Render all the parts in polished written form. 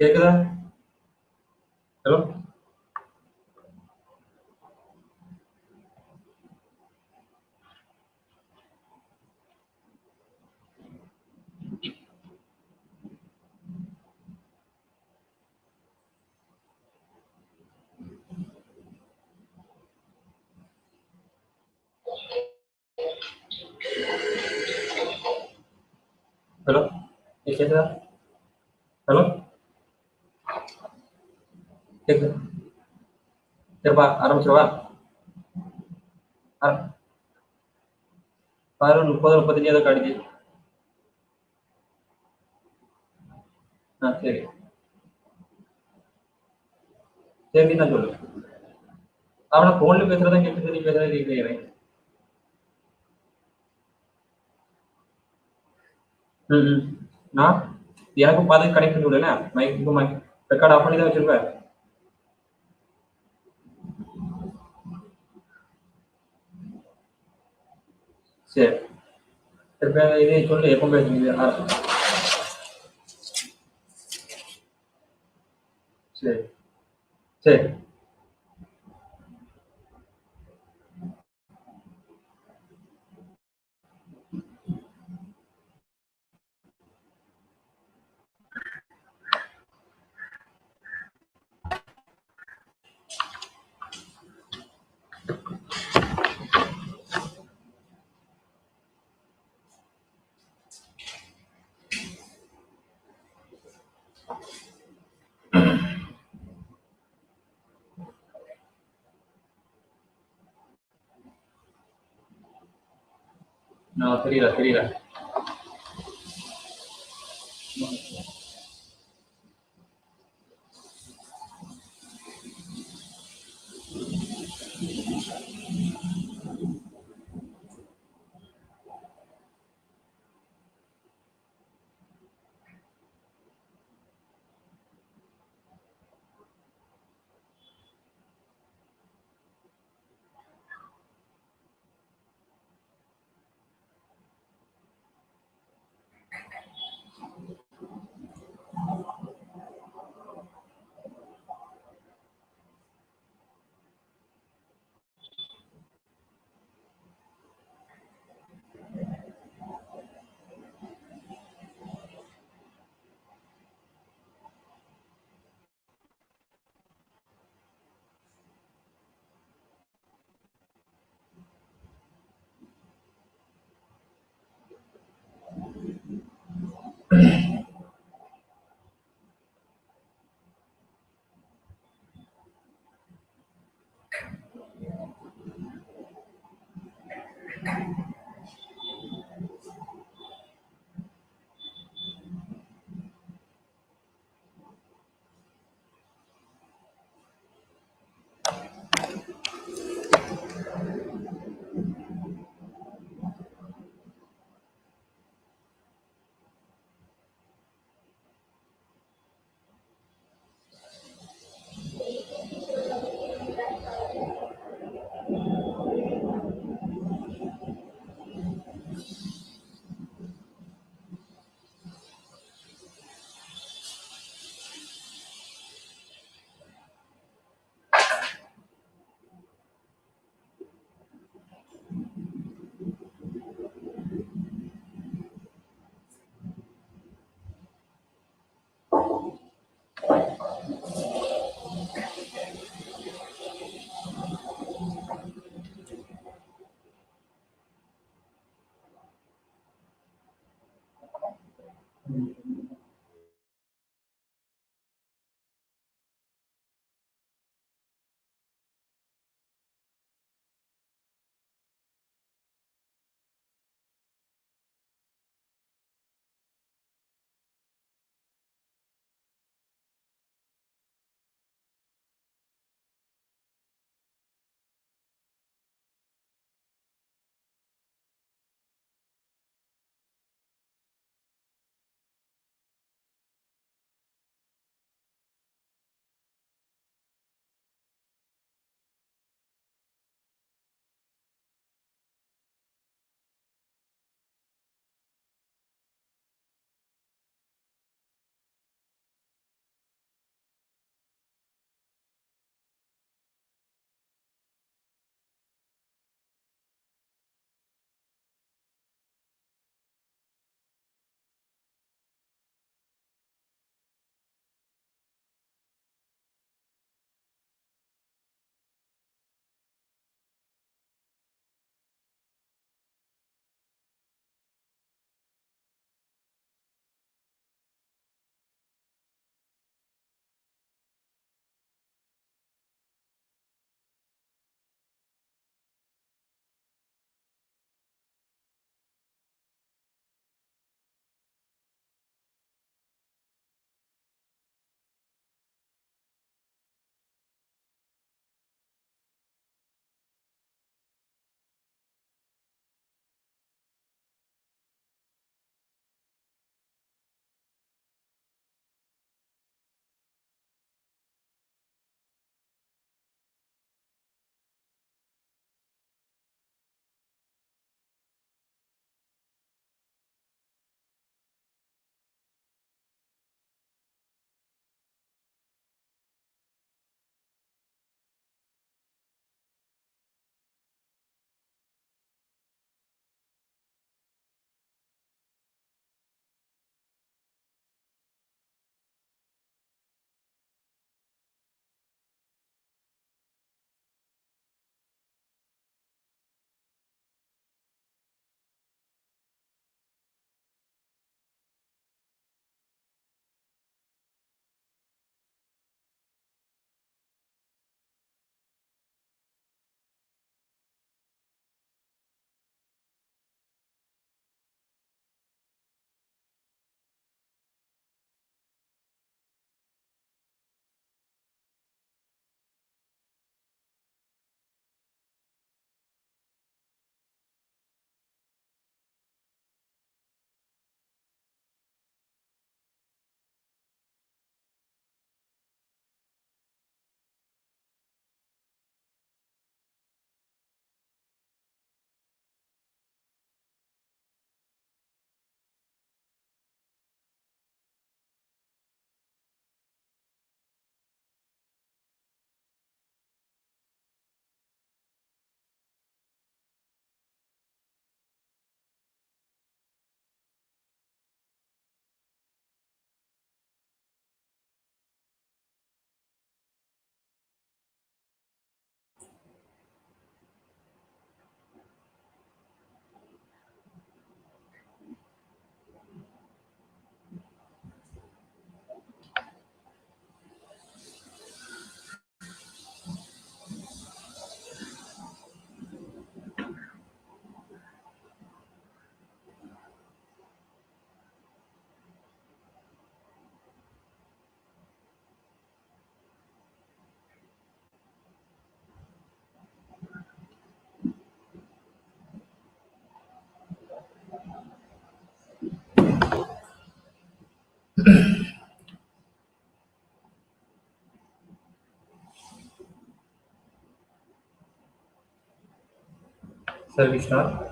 கேக்குதா? Hello? Hello? கேக்குதா? Hello? கேக்குது. சரிப்பா, ஆரம்பிச்சிடவா? பாரு 30, 35 ஏதோ காட்டுது. சரி. சரி, நீ தான் சொல்லு. அவனை போன்ல பேசுறதா கேட்குது, நீ பேசுறதா கேட்கிறேன். ம். நான் எனக்கும் பார்த்து கனெக்ட் பண்ணி விடுறேன். மைக் இப்போ மைக் ரெக்கார்ட் ஆஃப் பண்ணி தான் வச்சிருப்பேன். சரி. இப்போ இதே சொல்லு, எப்போ பேசுறீங்க? சரி சரி. தெரியல. Shall we start?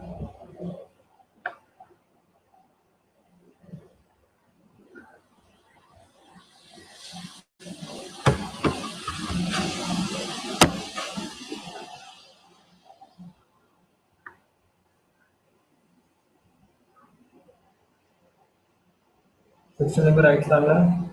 Section number right Sala.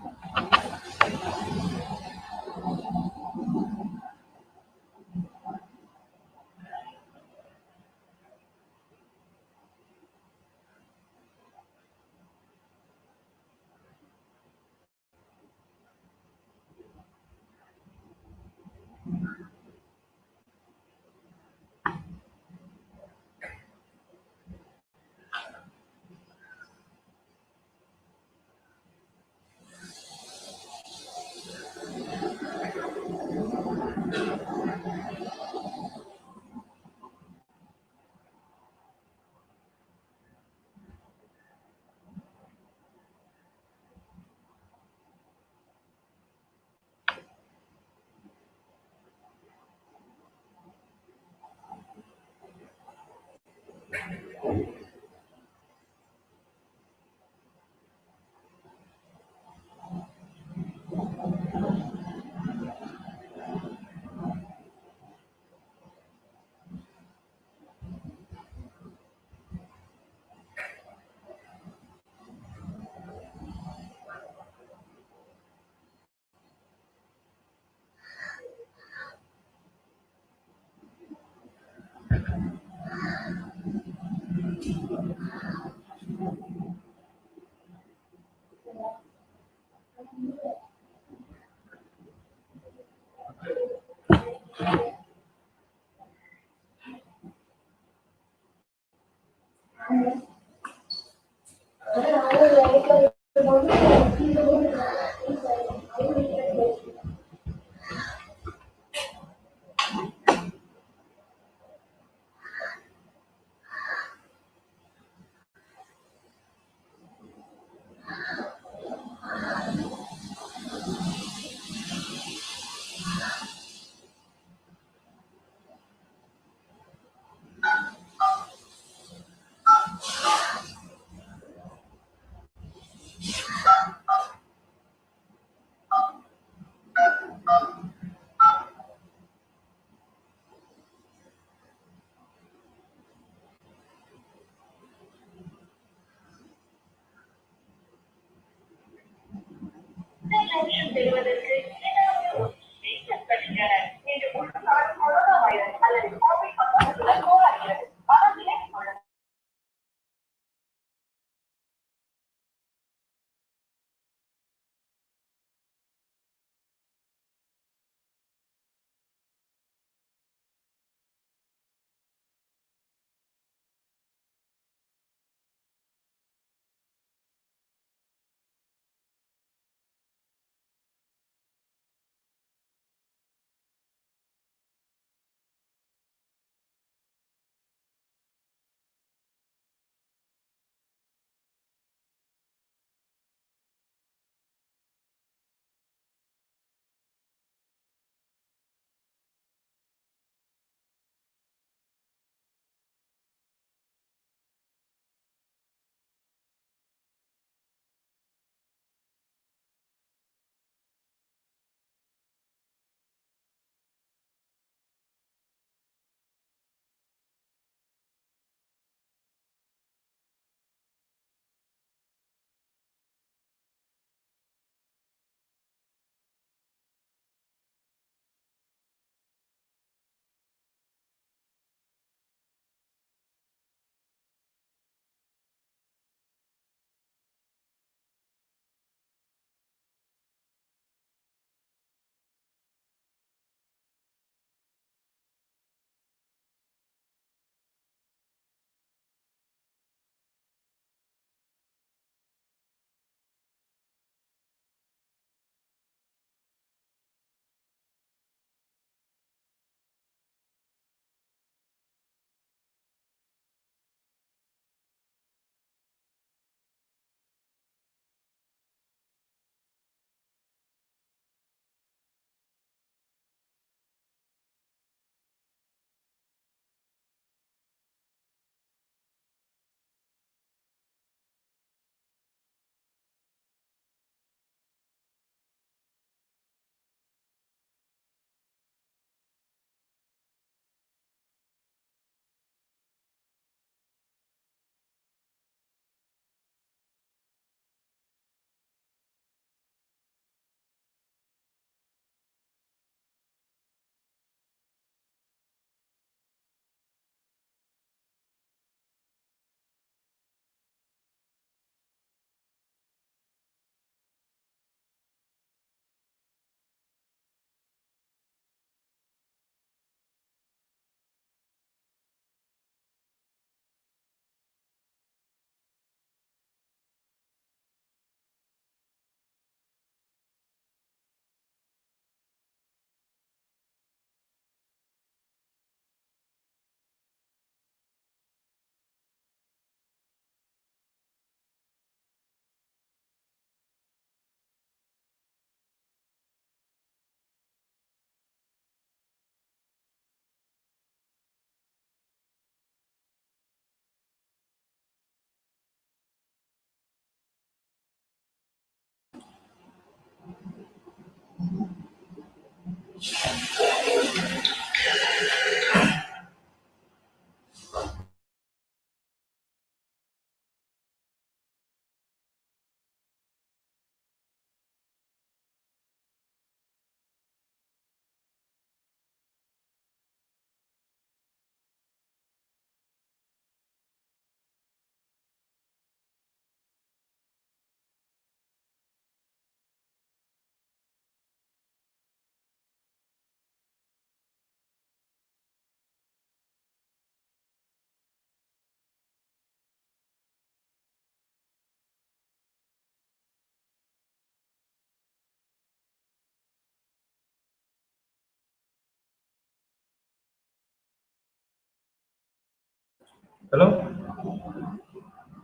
Hello?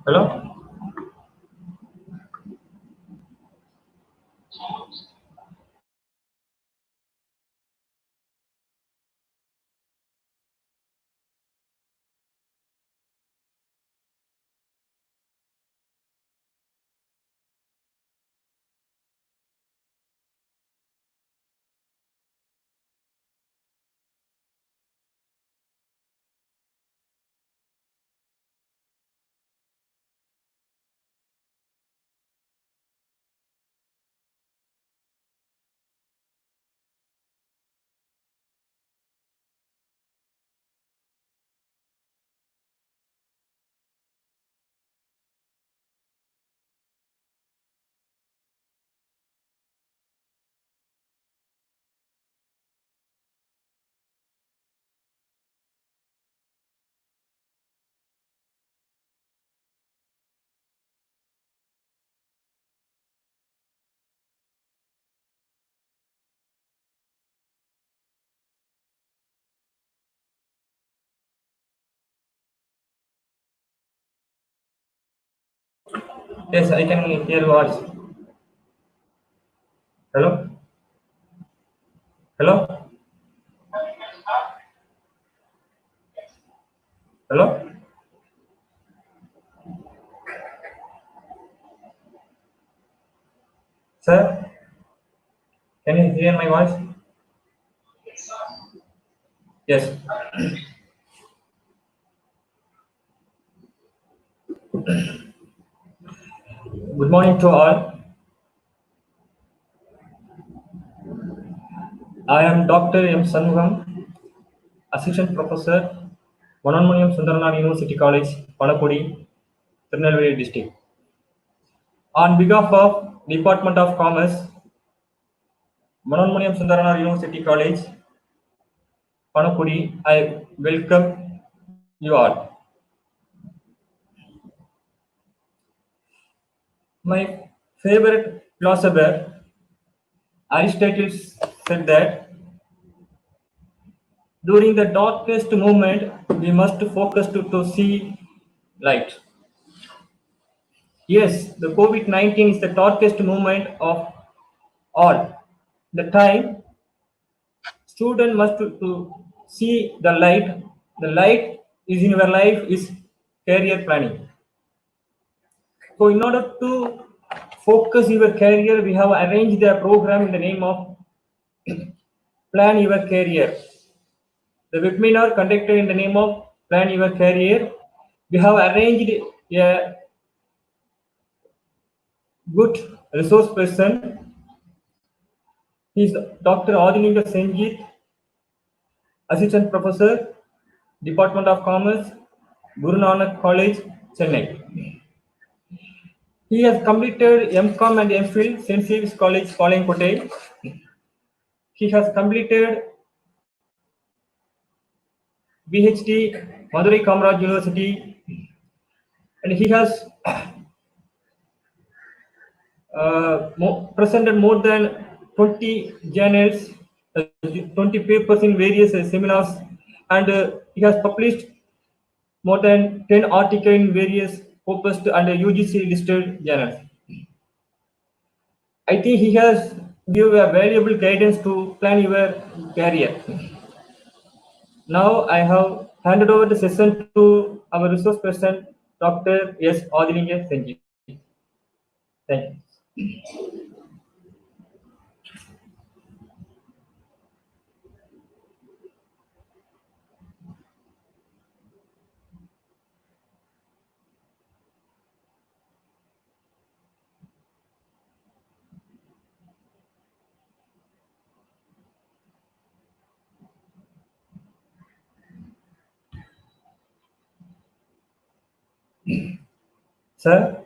Hello? Yes, I can hear your voice. Hello? Hello? Hello? Sir, can you hear my voice? Yes. Good morning to all. I am Dr. M. Sanmugam, Assistant Professor, Manonmaniam Sundaranath University College, Panakudi, Tirunelveli District. On behalf of Department of Commerce, Manonmaniam Sundaranath University College, Panakudi, I welcome you all. My favorite philosopher, Aristotle, said that during the darkest moment, we must focus to see light. Yes, the COVID-19 is the darkest moment of all. The time student must to see the light. The light is in your life is career planning. So in order to focus your career, we have arranged a program in the name of Plan Your Career. The webinar conducted in the name of Plan Your Career. We have arranged a good resource person. He is Dr. Adininga Senjit, Assistant Professor, Department of Commerce, Guru Nanak College, Chennai. He has completed M.Com and M.Phil, St. Stephen's College, Palankote. He has completed PhD, Madurai Kamaraj University, and he has presented more than 20 journals, 20 papers in various seminars, and he has published more than 10 articles in various focused and UGC listed journals. I think he has give a valuable guidance to plan your career. Now I have handed over the session to our resource person, Dr. S. Adilinga Senji. Thank you. Sir,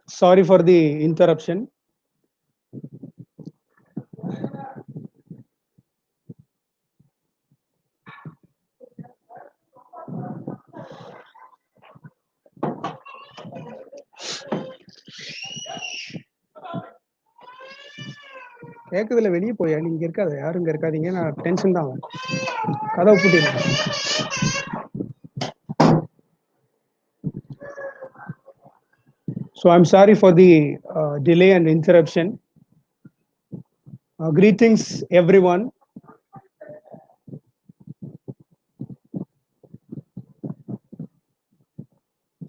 Sorry for the interruption. கேட்குதுல வெளியே போயா நீங்க இருக்காத யாரும் இங்க இருக்காதீங்க நான் tension தான் கதவை பூட்டிடுங்க. So I'm sorry for the delay and interruption. Greetings everyone.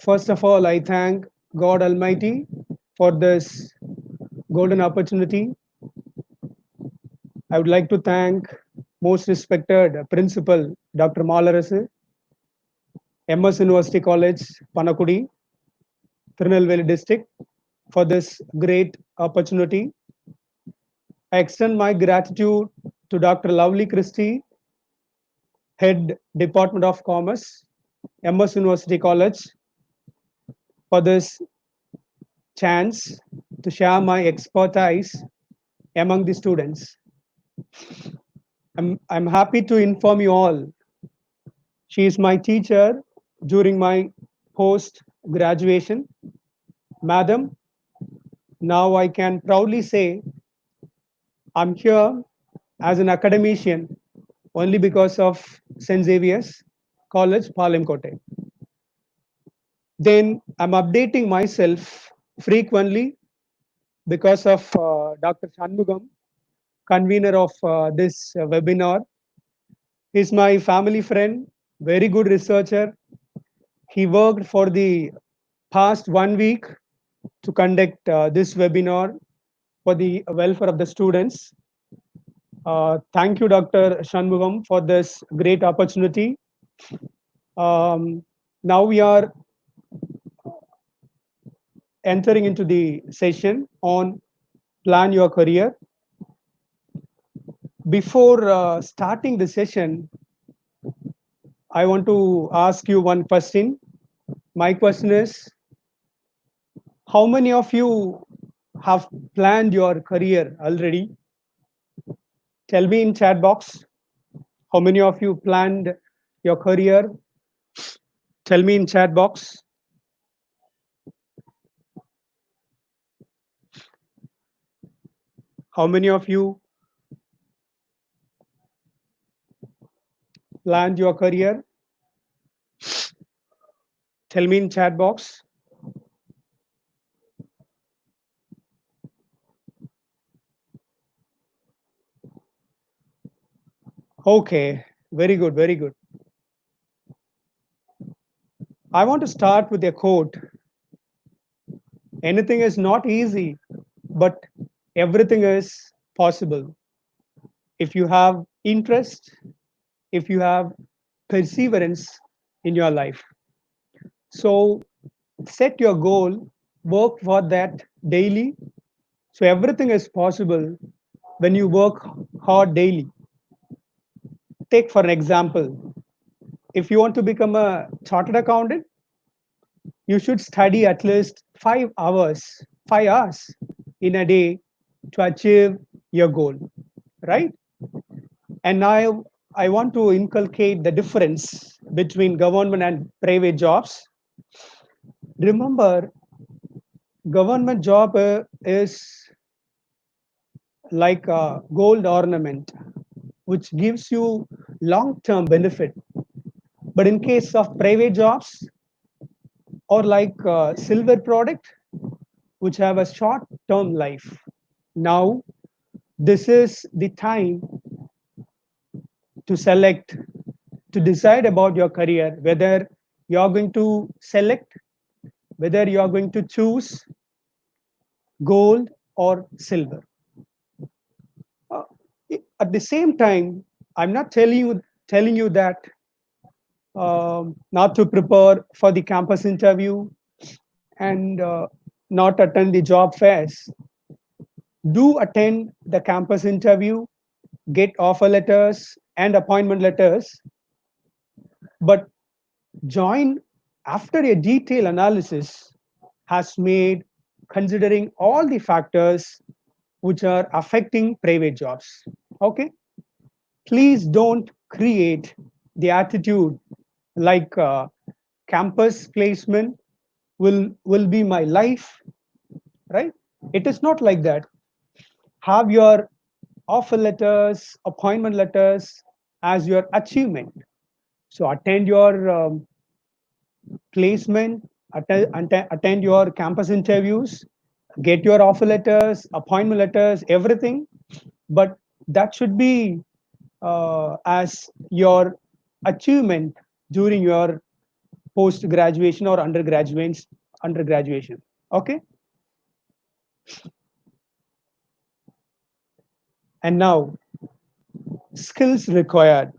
First of all, I thank God Almighty for this golden opportunity. I would like to thank most respected Principal Dr. Malarasu, MS University College, Panakudi, Tirunelveli District, for this great opportunity. I extend my gratitude to Dr. Lovely Christie, Head Department of Commerce, MS University College, for this chance to share my expertise among the students. I'm happy to inform you all. She is my teacher during my post graduation. Madam, now I can proudly say I'm here as an academician only because of St. Xavier's College, Palamkote. Then I'm updating myself frequently because of Dr. Shanmugam, convener of this webinar. He's my family friend, very good researcher. He worked for the past 1 week to conduct this webinar for the welfare of the students. Thank you, Dr. Shanmugam, for this great opportunity. Um, Now we are entering into the session on plan your career. Before starting the session, I want to ask you one question. My question is, how many of you have planned your career already? Tell me in chat box. How many of you planned your career? Tell me in chat box. How many of you planned your career? Tell me in chat box. Okay, very good, very good. I want to start with a quote. Anything is not easy, but everything is possible. If you have interest, if you have perseverance in your life. So set your goal, work for that daily. So everything is possible when you work hard daily. Take for an example, if you want to become a chartered accountant, you should study at least 5 hours in a day to achieve your goal, right? And now I want to inculcate the difference between government and private jobs. Remember, government job is like a gold ornament, which gives you long-term benefit. But in case of private jobs, or like silver product, which have a short-term life. Now, this is the time to select, to decide about your career, whether you're going to select, whether you're going to choose gold or silver. Uh, at the same time, I'm not telling you that not to prepare for the campus interview and not attend the job fairs. Do attend the campus interview, get offer letters and appointment letters, but join after a detailed analysis has made, considering all the factors which are affecting private jobs. Okay, please don't create the attitude like campus placement will be my life, right? It is not like that. Have your offer letters, appointment letters as your achievement. So attend your placement, attend your campus interviews, get your offer letters, appointment letters, everything. But that should be as your achievement during your post graduation or undergraduation. Okay. And now, skills required.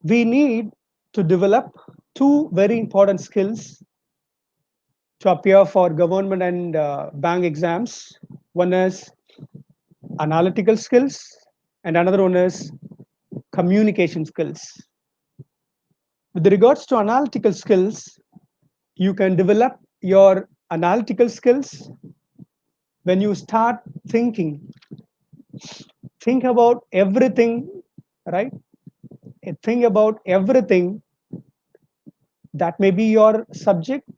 We need to develop two very important skills to appear for government and bank exams. One is analytical skills, and another one is communication skills. With regards to analytical skills, you can develop your analytical skills when you start thinking Think about everything, right? Think about everything that may be your subject,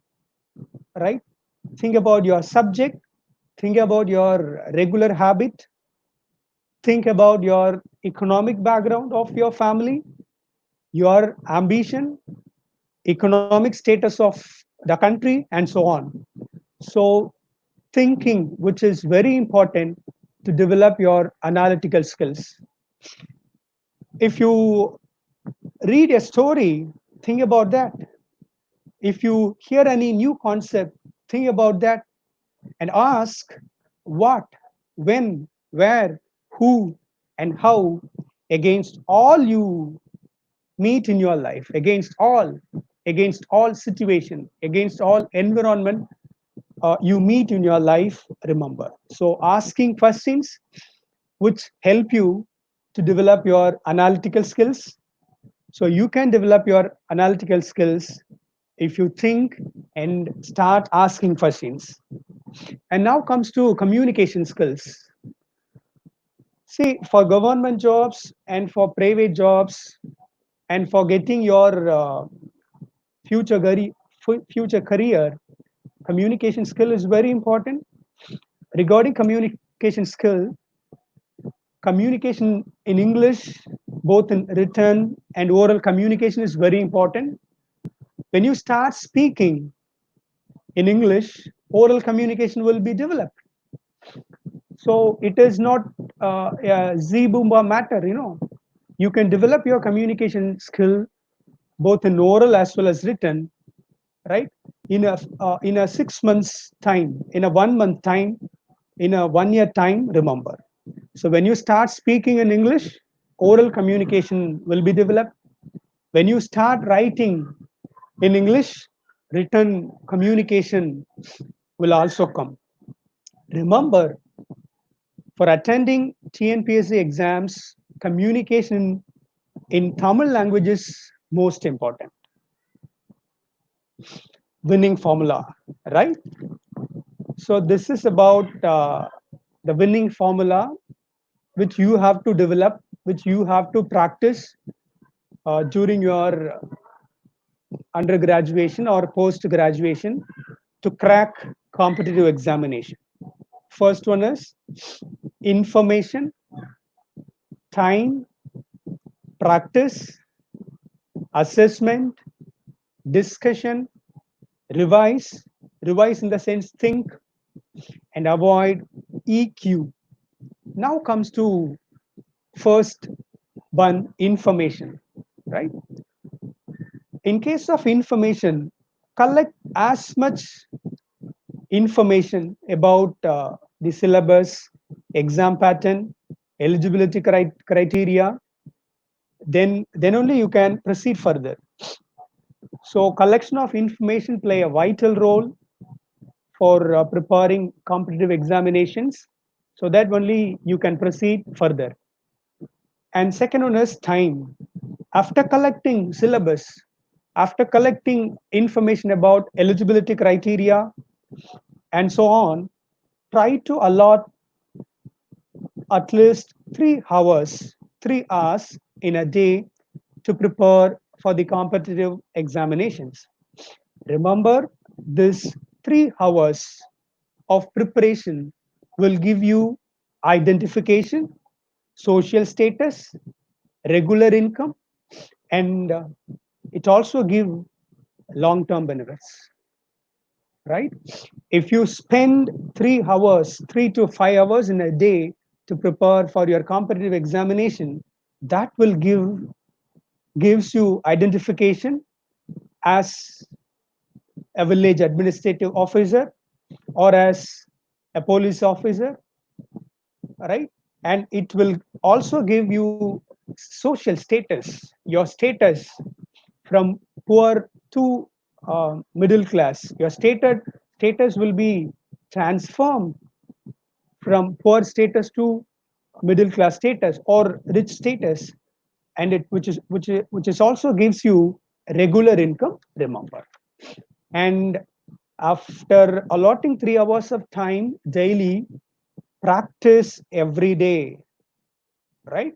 right? Think about your subject, think about your regular habit, think about your economic background of your family, your ambition, economic status of the country, and so on. So, thinking, which is very important to develop your analytical skills. If you read a story, think about that. If you hear any new concept, think about that and ask what, when, where, who, and how against all you meet in your life, against all situation, against all environment you meet in your life, remember. So asking questions which help you to develop your analytical skills. So you can develop your analytical skills if you think and start asking questions. And now comes to communication skills. See, for government jobs and for private jobs and for getting your future future career, communication skill is very important. Regarding communication skill, communication in English, both in written and oral communication is very important. When you start speaking in English, oral communication will be developed. So it is not a z-boomba matter, you know. You can develop your communication skill both in oral as well as written, right? In a 6 months time, in a 1 month time, in a 1 year time, remember. So when you start speaking in English, oral communication will be developed. When you start writing in English, written communication will also come. Remember, for attending TNPSC exams, communication in Tamil language is most important. Winning formula, right? So this is about the winning formula which you have to develop, which you have to practice during your undergraduation or post graduation to crack competitive examination. First one is information, time, practice, assessment, discussion, revise, revise in the sense think, and avoid EQ. Now comes to first one, information, right? In case of information, collect as much information about the syllabus, exam pattern, eligibility criteria, then only you can proceed further. So collection of information play a vital role for preparing competitive examinations, so that only you can proceed further. And second one is time. After collecting syllabus, after collecting information about eligibility criteria and so on, try to allot at least 3 hours, 3 hours in a day to prepare for the competitive examinations. Remember, this 3 hours of preparation will give you identification, social status, regular income, and it also give long-term benefits, right? If you spend 3 hours, 3 to 5 hours in a day to prepare for your competitive examination, that will gives you identification as a village administrative officer or as a police officer, right? And it will also give you social status, your status from poor to middle class. Your status will be transformed from poor status to middle class status or rich status, and it which is also gives you regular income. Remember, and after allotting 3 hours of time daily, practice every day. right?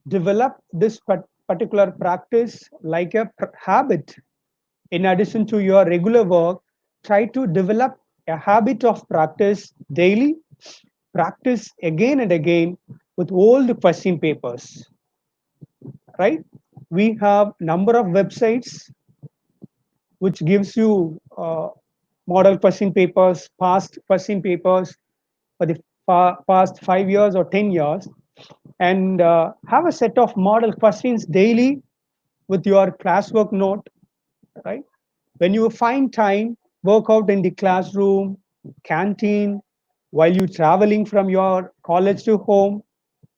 Develop this particular practice like a habit. In addition to your regular work, try to develop a habit of practice daily. Practice again and again with old question papers, right? We have number of websites which gives you model question papers, past question papers for the past 5 years or 10 years, and have a set of model questions daily with your classwork note, right? When you find time, work out in the classroom, canteen, while you're traveling from your college to home.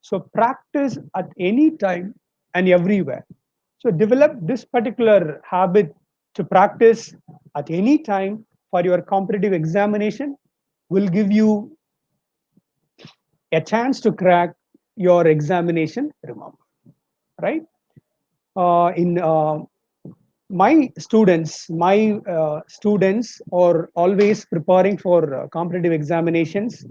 So practice at any time and everywhere. So develop this particular habit to practice at any time for your competitive examination will give you a chance to crack your examination, remember, right? In my students are always preparing for competitive examinations.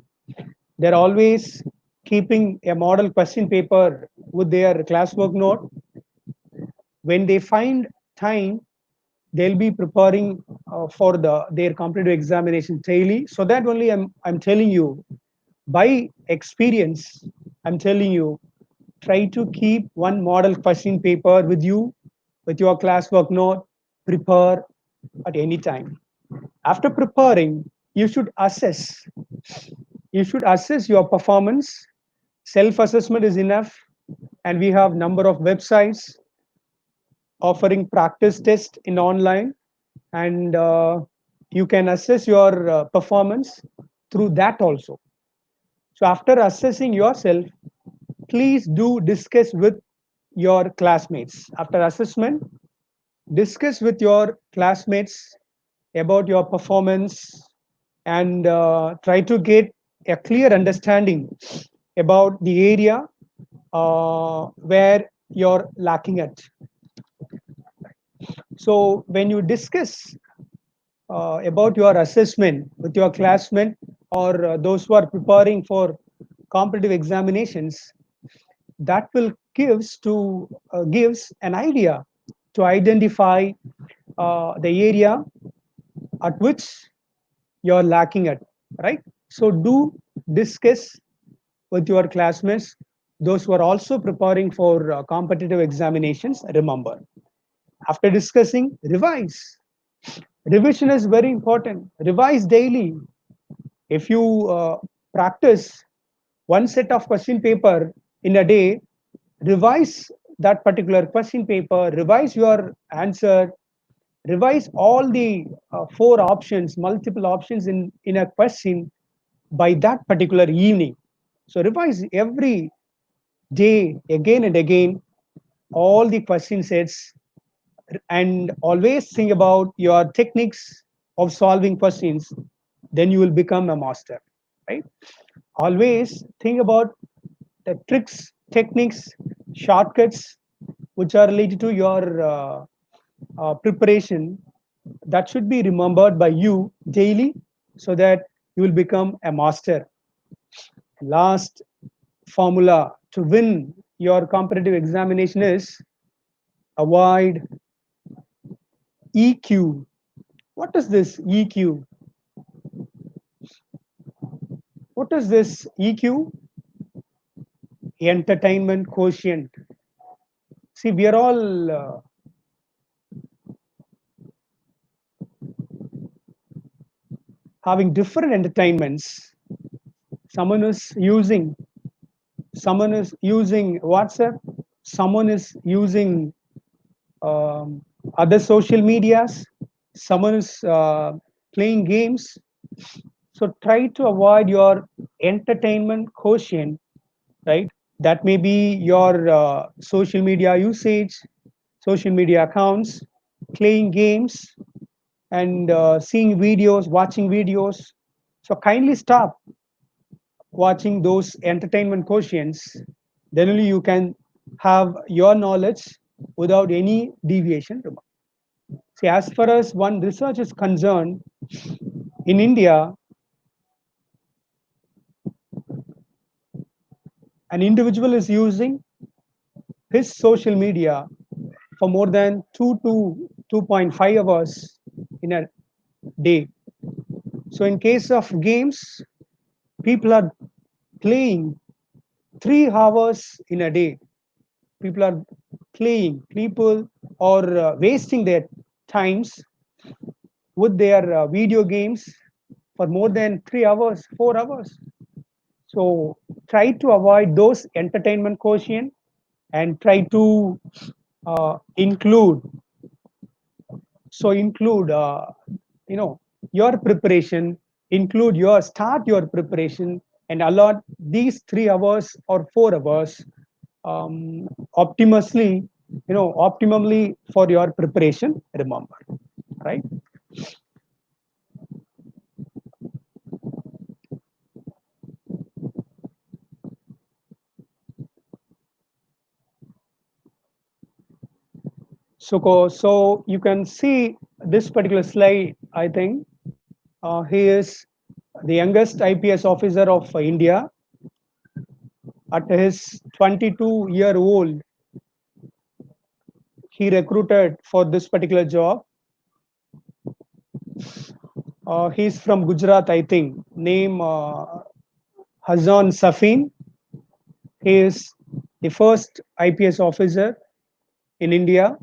They're always keeping a model question paper with their classwork note. When they find time, they'll be preparing for their competitive examination daily. So that only I'm telling you by experience. I'm telling you, try to keep one model question paper with you, with your classwork note. Prepare at any time. After preparing, you should assess. You should assess your performance. Self-assessment is enough, and we have number of websites offering practice test in online, and you can assess your performance through that also. So after assessing yourself, please do discuss with your classmates. After assessment, discuss with your classmates about your performance, and try to get a clear understanding about the area where you're lacking at. So when you discuss about your assessment with your classmate or those who are preparing for competitive examinations, that will gives an idea to identify the area at which you're lacking at, right? So do discuss with your classmates, those who are also preparing for competitive examinations. Remember, after discussing, revise. Revision is very important. Revise daily. If you practice one set of question paper in a day, revise that particular question paper, revise your answer, revise all the four options, multiple options in a question by that particular evening. So revise every day again and again all the question sets, and always think about your techniques of solving questions. Then you will become a master, right? Always think about the tricks, techniques, shortcuts which are related to your preparation, that should be remembered by you daily so that you will become a master. Last formula to win your competitive examination is avoid EQ. What is this EQ? What is this EQ? Entertainment quotient. See, we are all having different entertainments. Someone is using someone is using WhatsApp, someone is using um, other social medias, someone is playing games. So try to avoid your entertainment quotient, right? That may be your social media usage, social media accounts, playing games, and seeing videos, watching videos. So kindly stop watching those entertainment quotients. Then only you can have your knowledge without any deviation. See, as far as one research is concerned, in India, an individual is using his social media for more than 2 to 2.5 hours in a day. So, in case of games, people are playing 3 hours in a day. People are playing, people are wasting their times with their video games for more than 3 hours, 4 hours. So try to avoid those entertainment quotient and try to include include your preparation, include your start your preparation and allot these 3 hours or 4 hours optimally, optimally for your preparation, remember, right? So you can see this particular slide. I think he is the youngest IPS officer of India. At his 22-year-old, he recruited for this particular job. He's from Gujarat, I think. Name Hazan Safin. He is the first IPS officer in India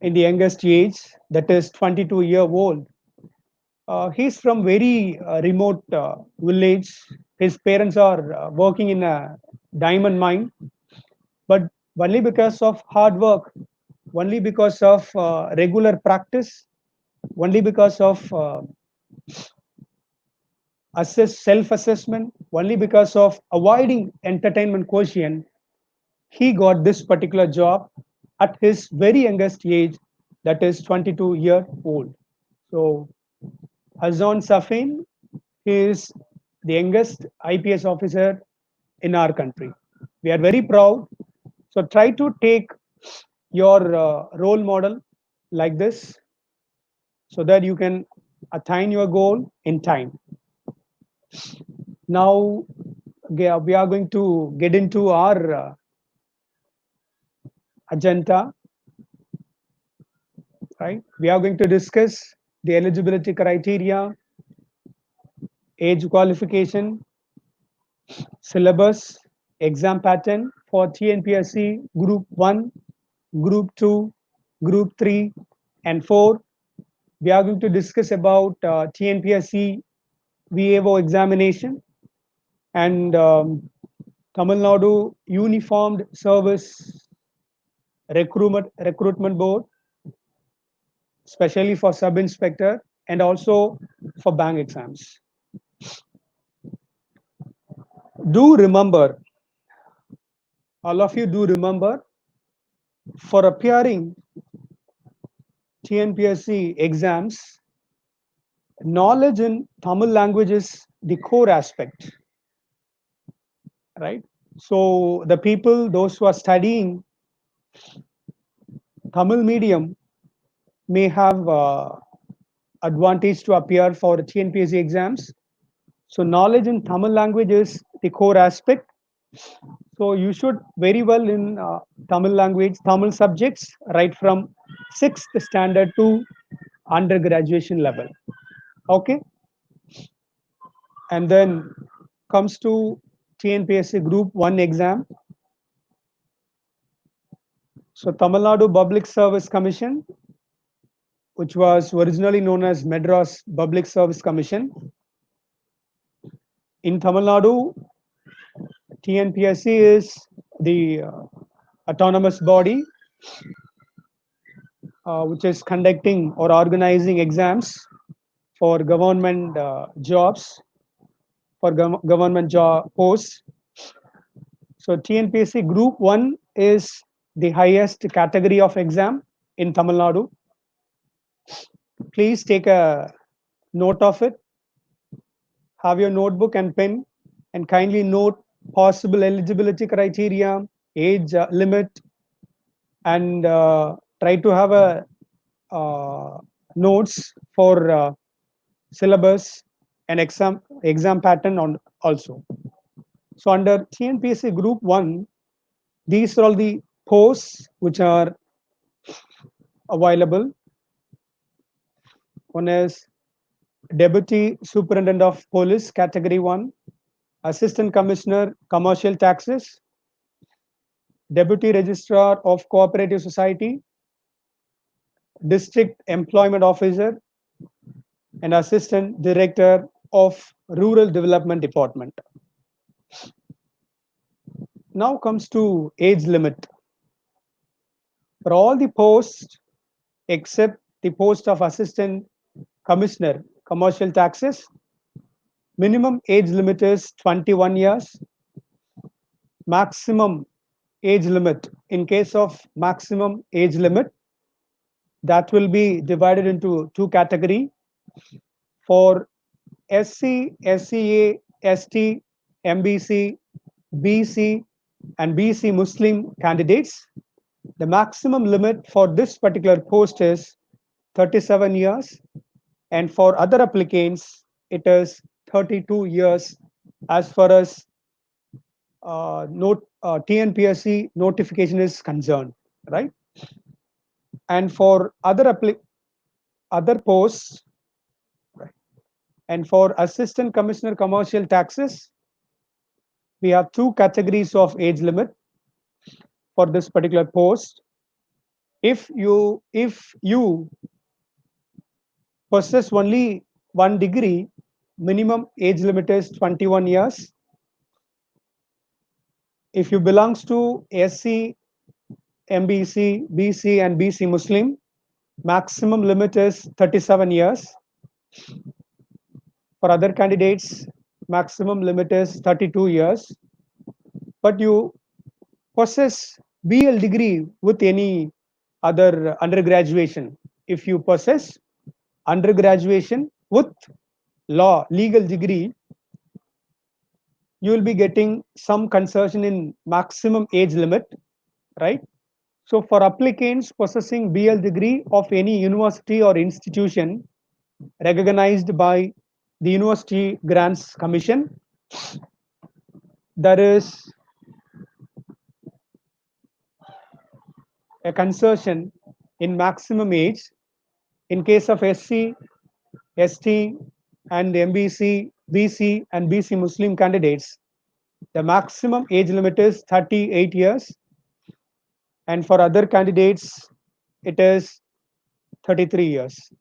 in the youngest age, that is 22-year-old. He's from very remote village. His parents are working in a diamond mine, but only because of hard work, only because of regular practice, only because of self-assessment, only because of avoiding entertainment quotient, he got this particular job at his very youngest age, that is 22-year-old. So Hazan Safin is the youngest IPS officer in our country. We are very proud. So try to take your role model like this so that you can attain your goal in time. Now we are going to get into our agenda, right? We are going to discuss the eligibility criteria, age qualification, syllabus, exam pattern for TNPSC Group 1, Group 2, Group 3, and 4. We are going to discuss about TNPSC VAO examination and Tamil Nadu Uniformed Service Recruitment Board, especially for sub inspector and also for bank exams. Do remember, all of you do remember, for appearing TNPSC exams, knowledge in Tamil language is the core aspect, right? So the people, those who are studying Tamil medium may have advantage to appear for TNPSC exams. So knowledge in Tamil language is the core aspect. So you should very well in Tamil language, Tamil subjects, right from 6th standard to undergraduation level. Okay. And then comes to TNPSC Group 1 exam. So Tamil Nadu Public Service Commission, which was originally known as Madras Public Service Commission. In Tamil Nadu, TNPSC is the autonomous body which is conducting or organizing exams for government jobs, for government job posts. So TNPSC Group 1 is the highest category of exam in Tamil Nadu. Please take a note of it. Have your notebook and pen and kindly note possible eligibility criteria, age limit, and try to have a notes for syllabus and exam pattern on also. So under TNPSC Group 1, these are all the posts which are available. One is Deputy Superintendent of Police, Category 1, Assistant Commissioner, Commercial Taxes, Deputy Registrar of Cooperative Society, District Employment Officer, and Assistant Director of Rural Development Department. Now comes to age limit. For all the posts except the post of Assistant Commissioner, Commercial Taxes, minimum age limit is 21 years. Maximum age limit, in case of maximum age limit, that will be divided into two categories. For SC, SCA, ST, MBC, BC, and BC Muslim candidates, the maximum limit for this particular post is 37 years, and for other applicants, it is 32 years as far as TNPSC notification is concerned, right? And for other posts, right, and for Assistant Commissioner Commercial Taxes, we have two categories of age limit for this particular post. If you possess only one degree, minimum age limit is 21 years. If you belongs to SC, MBC, BC, and BC Muslim, maximum limit is 37 years. For other candidates, maximum limit is 32 years. But you possess BL degree with any other undergraduation. If you possess undergraduation with legal degree, you will be getting some concession in maximum age limit, right? So for applicants possessing BL degree of any university or institution recognized by the University Grants Commission, there is a concession in maximum age. In case of SC, ST, and MBC, BC, and BC Muslim candidates, the maximum age limit is 38 years, and for other candidates, it is 33 years.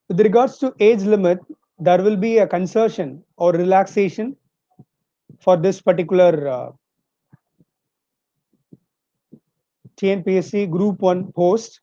With regards to age limit, there will be a concession or relaxation for this particular TNPSC Group 1 post.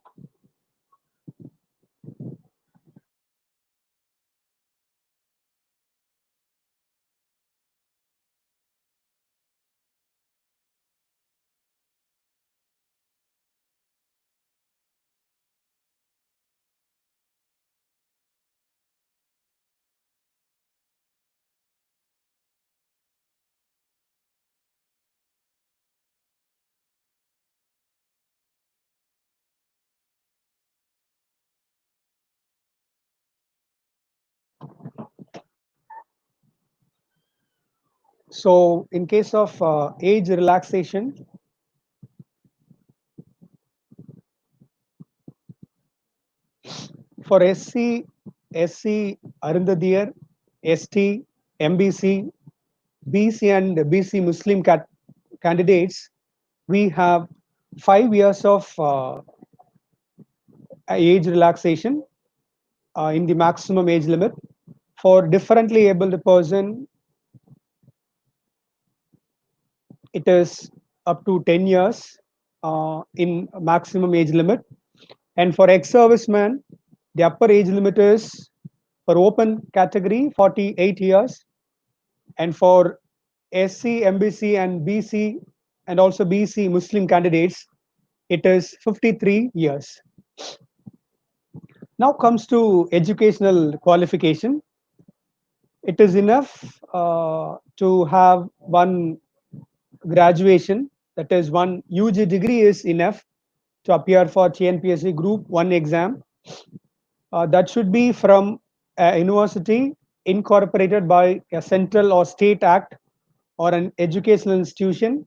So in case of age relaxation, for SC Arundadiyar, ST, MBC, BC, and BC Muslim candidates, we have 5 years of age relaxation in the maximum age limit. For differently abled person, it is up to 10 years in maximum age limit. And for ex-serviceman, the upper age limit is for open category 48 years, and for SC, MBC, and BC, and also BC Muslim candidates, it is 53 years. Now comes to educational qualification. It is enough to have one graduation, that is one UG degree is enough to appear for TNPSC Group 1 exam. That should be from a university incorporated by a central or state act or an educational institution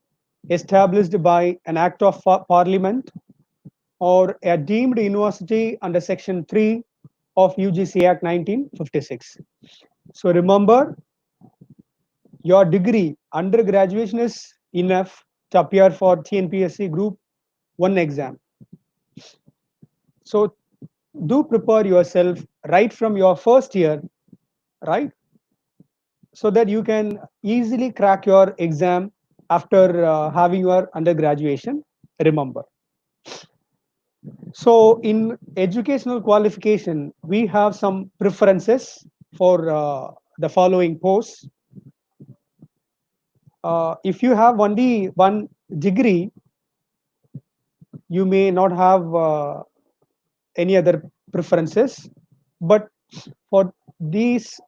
established by an act of parliament or a deemed university under section 3 of UGC Act 1956. So remember, your degree under graduation is enough to appear for Tnpsc group 1 exam. So do prepare yourself right from your first year, right, so that you can easily crack your exam after having your undergraduation. Remember, so in educational qualification we have some preferences for the following posts. If you have only one degree, you may not have any other preferences, but for these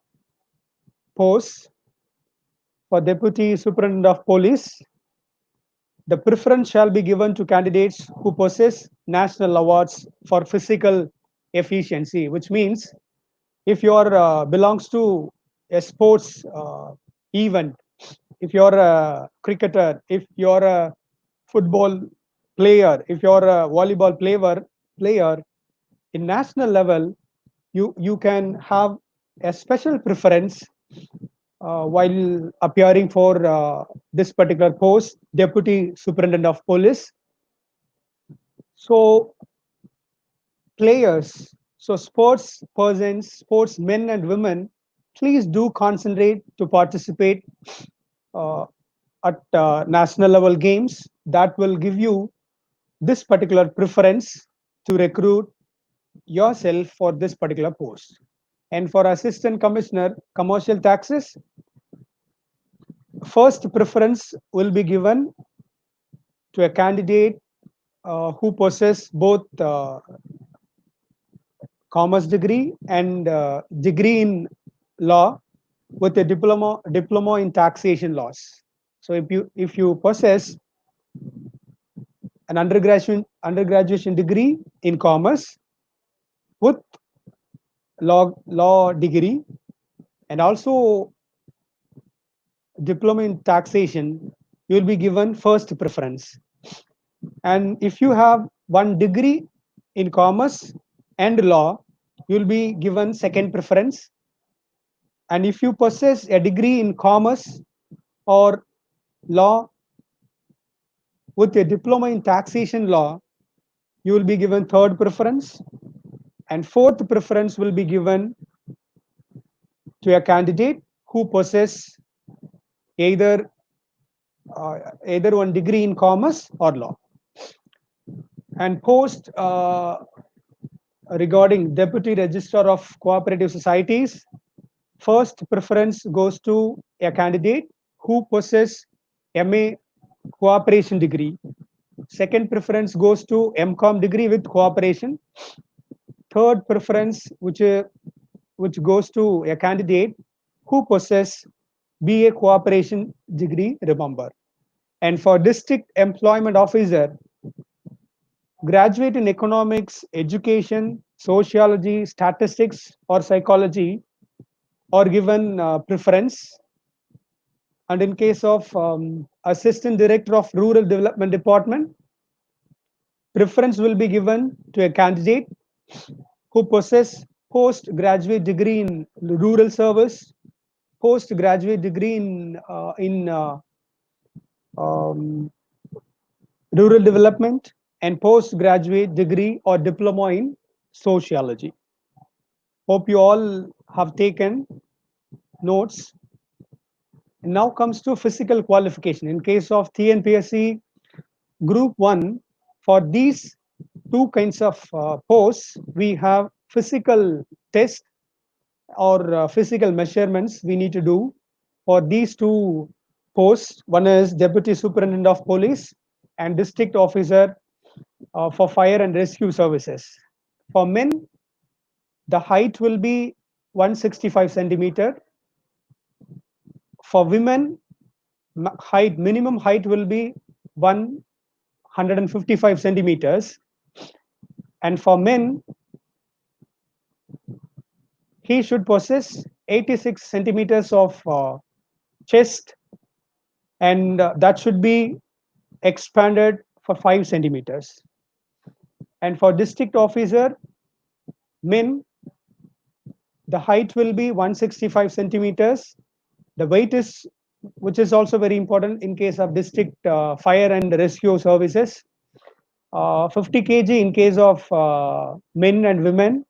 posts, for deputy superintendent of police, the preference shall be given to candidates who possess national awards for physical efficiency, which means if you are belongs to a sports event, if you're a cricketer, if you're a football player, if you're a volleyball player in national level, you can have a special preference while appearing for this particular post, deputy superintendent of police. So players, so sports persons, sportsmen and women, please do concentrate to participate uh, at national level games. That will give you this particular preference to recruit yourself for this particular post. And for assistant commissioner commercial taxes, first preference will be given to a candidate who possess both commerce degree and degree in law with a diploma in taxation laws. So if you possess an undergraduation degree in commerce with law degree and also diploma in taxation, you will be given first preference. And if you have one degree in commerce and law, you will be given second preference. And if you possess a degree in commerce or law with a diploma in taxation law, you will be given third preference. And fourth preference will be given to a candidate who possess either either one degree in commerce or law. And post regarding deputy registrar of cooperative societies, first preference goes to a candidate who possess MA cooperation degree. Second preference goes to MCOM degree with cooperation. Third preference, which goes to a candidate who possess BA cooperation degree, remember. And for district employment officer, graduate in economics, education, sociology, statistics, or psychology are given preference. And in case of assistant director of rural development department, preference will be given to a candidate who possess postgraduate degree in rural service, postgraduate degree in um, rural development, and postgraduate degree or diploma in sociology. Hope you all have taken notes. And now comes to physical qualification. In case of TNPSC Group 1, for these two kinds of posts, we have physical test or physical measurements we need to do for these two posts. One is Deputy Superintendent of Police and District Officer for Fire and Rescue Services. For men, the height will be 165 centimeter. For women, minimum height will be 155 centimeters. And for men, he should possess 86 centimeters of chest, and that should be expanded for 5 centimeters. And for district officer, min, the height will be 165 centimeters. The weight is, which is also very important in case of district fire and rescue services, 50 kg in case of men and women.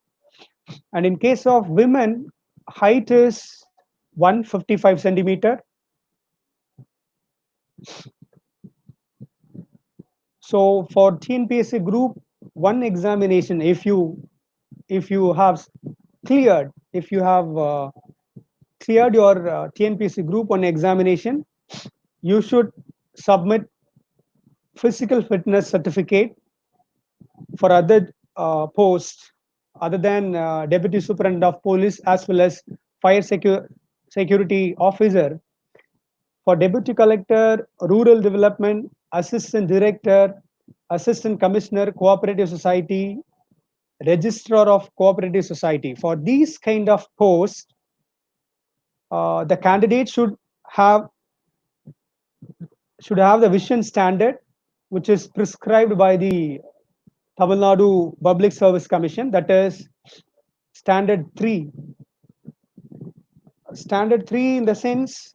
And in case of women, height is 155 centimeter. So for TNPSC group one examination, if you have cleared, if you have cleared your TNPSC group one examination, you should submit physical fitness certificate for other posts other than deputy superintendent of police as well as fire security officer. For deputy collector, rural development, assistant director, assistant commissioner, cooperative society, registrar of cooperative society, for these kind of posts, the candidate have should have the vision standard which is prescribed by the Tamil Nadu Public Service Commission, that is standard 3. Standard 3 in the sense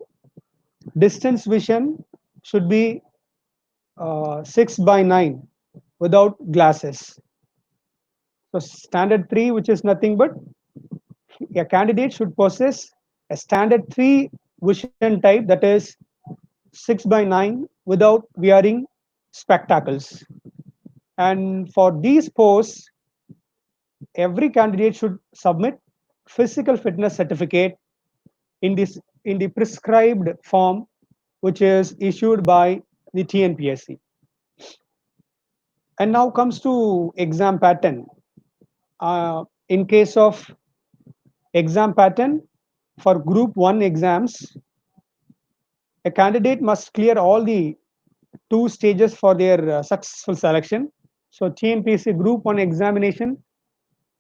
distance vision should be 6 by 9 without glasses. So standard 3, which is nothing but a candidate should possess a standard 3 vision type, that is 6 by 9 without wearing spectacles. And for these posts, every candidate should submit physical fitness certificate in the prescribed form which is issued by the TNPSC. And now comes to exam pattern. In case of exam pattern for group 1 exams, a candidate must clear all the 2 stages for their successful selection. So TNPSC group 1 examination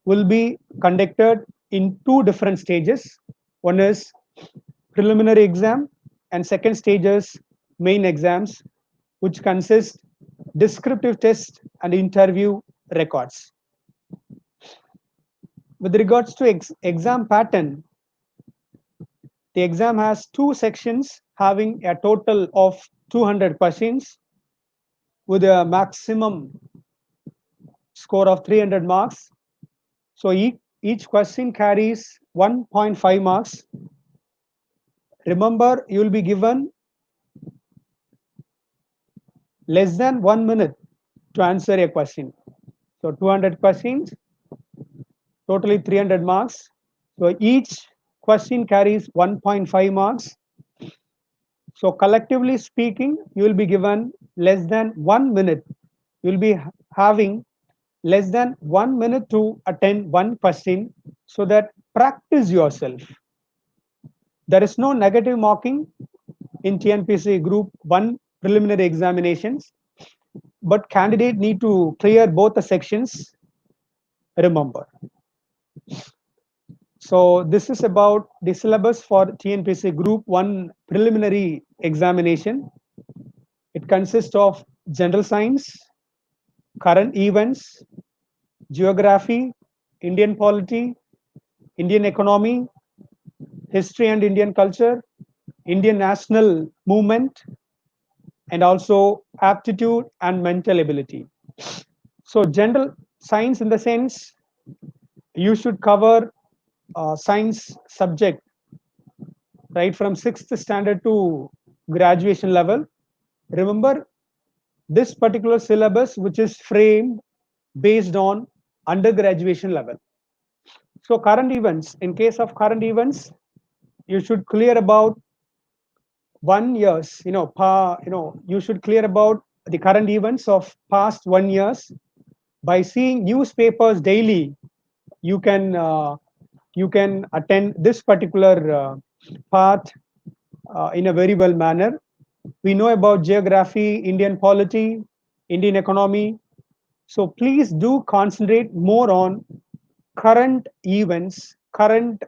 will be conducted in 2 different stages. One is preliminary exam and second stage is main exams, which consist descriptive test and interview records. With regards to exam pattern, the exam has 2 sections having a total of 200 questions with a maximum score of 300 marks. So each question carries 1.5 marks. Remember, you will be given less than 1 minute to answer a question. So 200 questions, totally 300 marks. So each question carries 1.5 marks. So collectively speaking, you will be given less than 1 minute. You will be having less than 1 minute to attend one question, so that practice yourself. There is no negative marking in TNPSC group 1 preliminary examinations, but candidate need to clear both the sections, remember. So this is about the syllabus for TNPSC group 1 preliminary examination. It consists of general science, current events, geography, Indian polity, Indian economy, history and Indian culture, Indian national movement, and also aptitude and mental ability. So general science, in the sense you should cover science subject right from 6th standard to graduation level. Remember, this particular syllabus which is framed based on undergraduation level. So current events, in case of current events, you should clear about 1 years, you should clear about the current events of past 1 years. By seeing newspapers daily, you can attend this particular part in a very well manner. We know about geography, Indian polity, Indian economy. So please do concentrate more on current events, current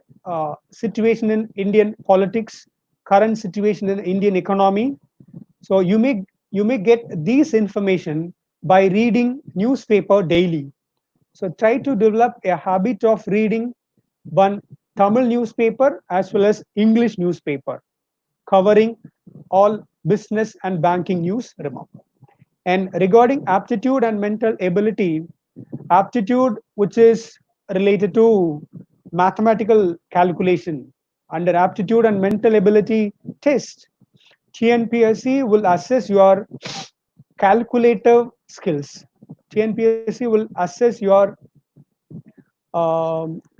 situation in Indian politics, current situation in Indian economy. So you may get these information by reading newspaper daily. So try to develop a habit of reading one Tamil newspaper as well as English newspaper, covering all business and banking news. Remember. And regarding aptitude and mental ability, aptitude, which is related to mathematical calculation, under aptitude and mental ability test, TNPSC will assess your calculative skills. TNPSC will assess your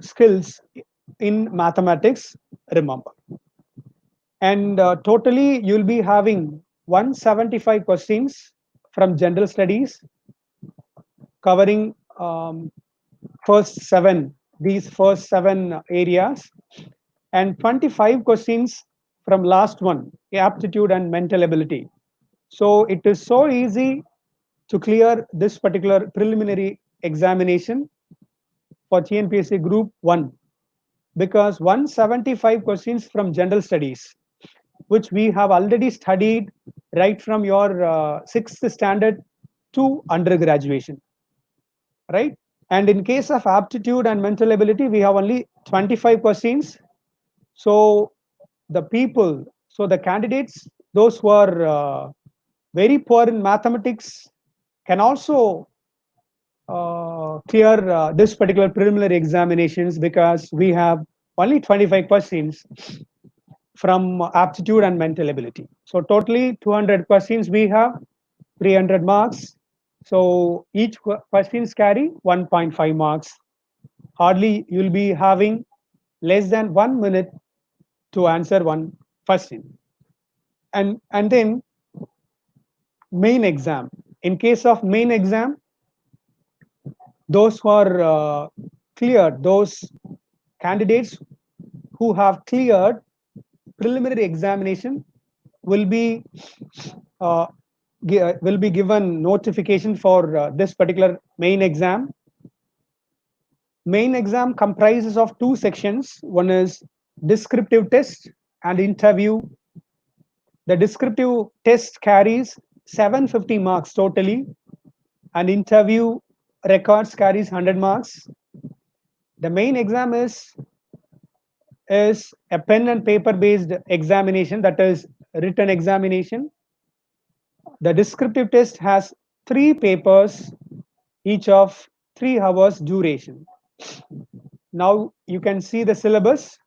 skills in mathematics, remember. And totally, you'll be having 175 questions from general studies, covering first seven, these first seven areas, and 25 questions from last one, aptitude and mental ability. So it is so easy to clear this particular preliminary examination for TNPSC Group 1, because 175 questions from general studies, which we have already studied right from your sixth standard to undergraduation, right? And in case of aptitude and mental ability, we have only 25 questions. So the people, so the candidates, those who are very poor in mathematics, can also clear this particular preliminary examinations, because we have only 25 questions from aptitude and mental ability. So totally 200 questions we have, 300 marks. So each questions carry 1.5 marks. Hardly you'll be having less than 1 minute to answer one question. And then main exam. In case of main exam, those who are cleared, those candidates who have cleared preliminary examination will be uh, will be given notification for this particular main exam. Main exam comprises of two sections. One is descriptive test and interview. The descriptive test carries 750 marks totally, and interview records carries 100 marks. The main exam is a pen and paper based examination, that is written examination. The descriptive test has 3 papers, each of 3 hours duration. Now you can see the syllabus.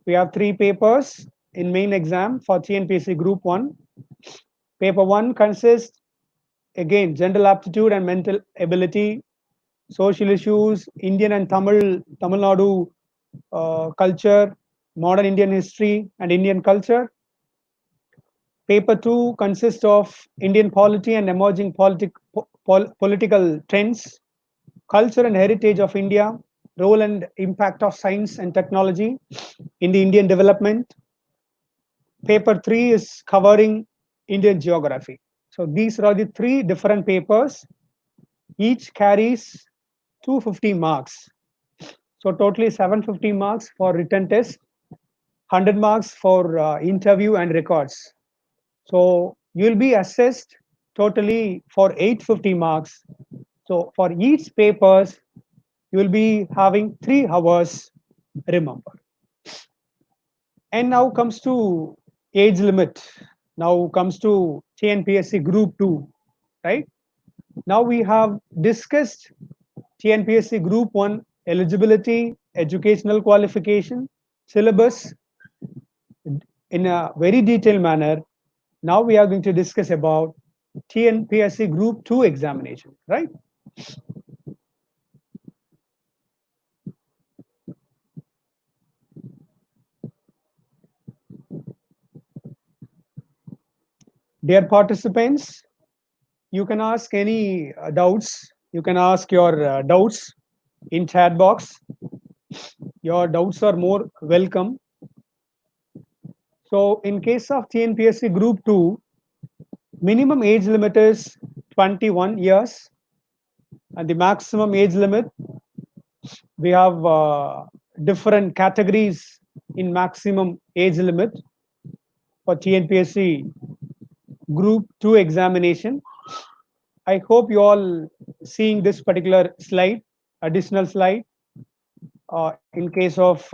We have 3 papers in main exam for TNPSC Group 1. Paper 1 consists, again, general aptitude and mental ability, social issues, Indian and Tamil Nadu culture, modern Indian history and Indian culture. Paper 2 consists of Indian polity and emerging political trends, culture and heritage of India, role and impact of science and technology in the Indian development. Paper 3 is covering Indian geography. So these are the 3 different papers. Each carries 250 marks. So totally 750 marks for written test, 100 marks for interview and records. So you'll be assessed totally for 850 marks. So for each papers, you will be having 3 hours, remember. And now comes to age limit. Now comes to TNPSC Group 2, right? Now we have discussed TNPSC Group 1 eligibility, educational qualification, syllabus in a very detailed manner. Now we are going to discuss about TNPSC Group 2 examination, right? Dear participants, you can ask any doubts. You can ask your doubts in chat box. Your doubts are more welcome. So in case of TNPSC Group 2, minimum age limit is 21 years, and the maximum age limit we have different categories in maximum age limit for TNPSC Group 2 examination. I hope you all seeing this particular slide, additional slide. In case of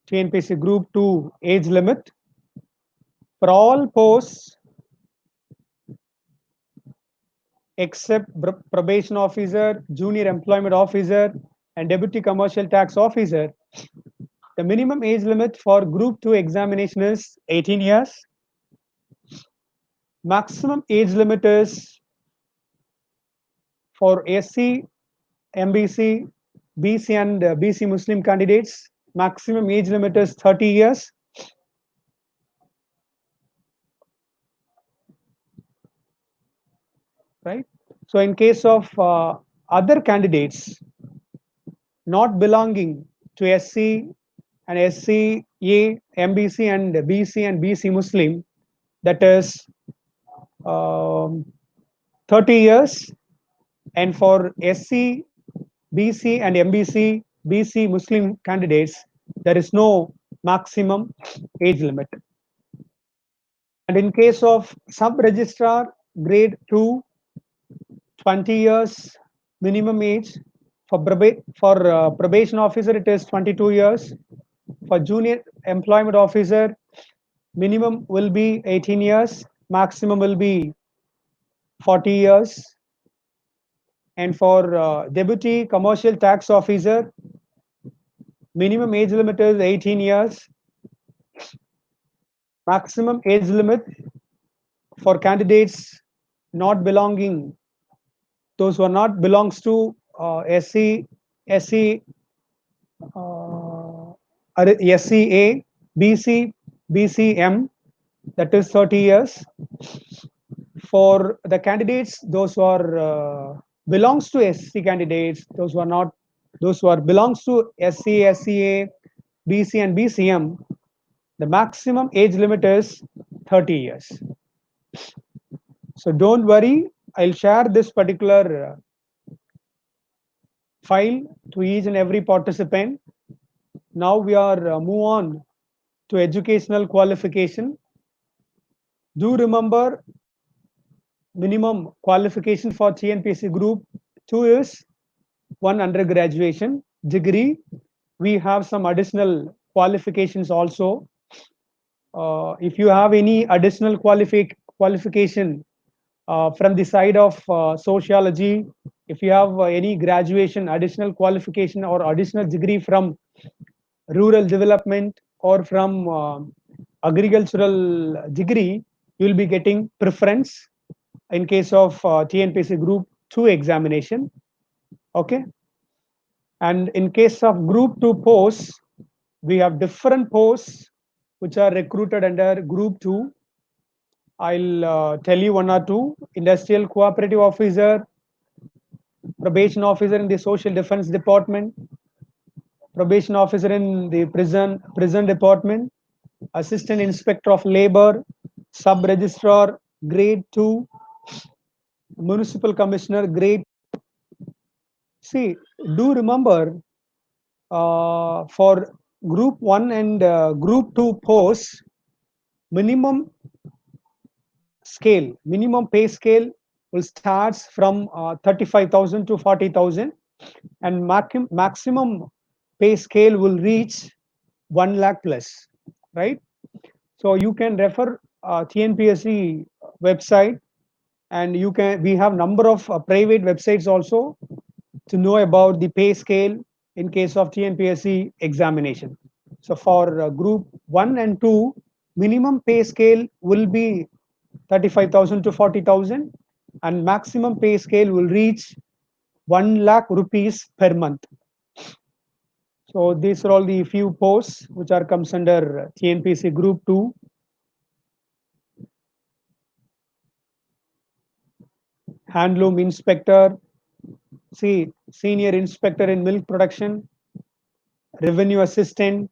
TNPSC Group 2 age limit, for all posts except probation officer, junior employment officer, and deputy commercial tax officer, the minimum age limit for Group 2 examination is 18 years. Maximum age limit is for SC, MBC, BC, and BC Muslim candidates. Maximum age limit is 30 years. Right? So in case of other candidates not belonging to SC and SCA, MBC, and BC and BC Muslim, that is 30 years. And for SC, BC, and MBC, BC Muslim candidates, there is no maximum age limit. And in case of sub-registrar grade 2, 20 years minimum age. For probation officer, it is 22 years. For junior employment officer, minimum will be 18 years, maximum will be 40 years. And for deputy commercial tax officer, minimum age limit is 18 years. Maximum age limit for candidates not belonging, those who are not belongs to SC, SC, SCA, BC, BCM, that is 30 years. For the candidates, those who are belongs to SC candidates, those who are not, those who are belongs to SC, SCA, BC, and BCM, the maximum age limit is 30 years. So don't worry, I'll share this particular file to each and every participant. Now we are move on to educational qualification. Do remember, minimum qualification for TNPSC Group 2 is 1 undergraduation degree. We have some additional qualifications also. If you have any additional qualification from the side of sociology, if you have any graduation, additional qualification, or additional degree from rural development or from agricultural degree, you will be getting preference in case of TNPSC Group 2 examination. Okay. And in case of Group 2 posts, we have different posts which are recruited under Group 2. I'll tell you one or two. Industrial cooperative officer, probation officer in the social defense department, probation officer in the prison department, assistant inspector of labor, sub registrar grade 2, municipal commissioner grade. See, do remember for Group 1 and Group 2 posts, minimum scale, minimum pay scale will start from 35,000 to 40,000, and maximum pay scale will reach 1 lakh plus, right? So you can refer TNPSC website, and we have number of private websites also to know about the pay scale in case of TNPSC examination. So for Group 1 and 2, minimum pay scale will be 35,000 to 40,000, and maximum pay scale will reach 1 lakh rupees per month. So these are all the few posts which are comes under TNPSC Group 2. Handloom inspector, see, senior inspector in milk production, revenue assistant,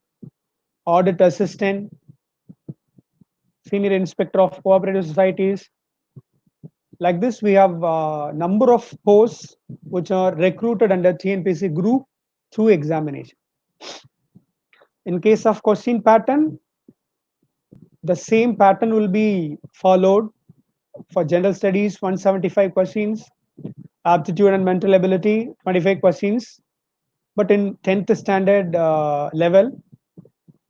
audit assistant, senior inspector of cooperative societies. Like this, we have a number of posts which are recruited under TNPSC Group two examination. In case of question pattern, the same pattern will be followed for general studies 175 questions, aptitude and mental ability 25 questions. But in 10th standard level,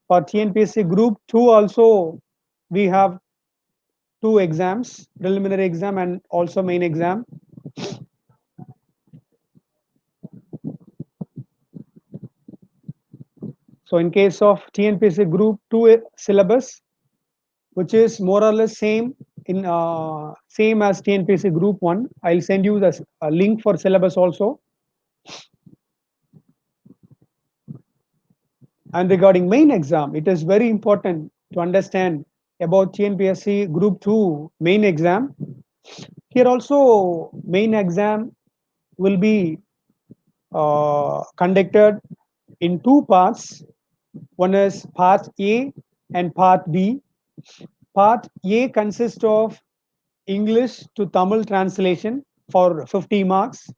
for TNPSC Group 2 also, we have two exams, preliminary exam and also main exam. So in case of TNPSC Group 2 syllabus, which is more or less same as TNPSC Group 1, I'll send you the link for syllabus also. And regarding main exam, it is very important to understand about TNPSC Group 2 main exam. Here also, main exam will be conducted in two parts. One is part A and part B. Part A consists of English to Tamil translation for 50 marks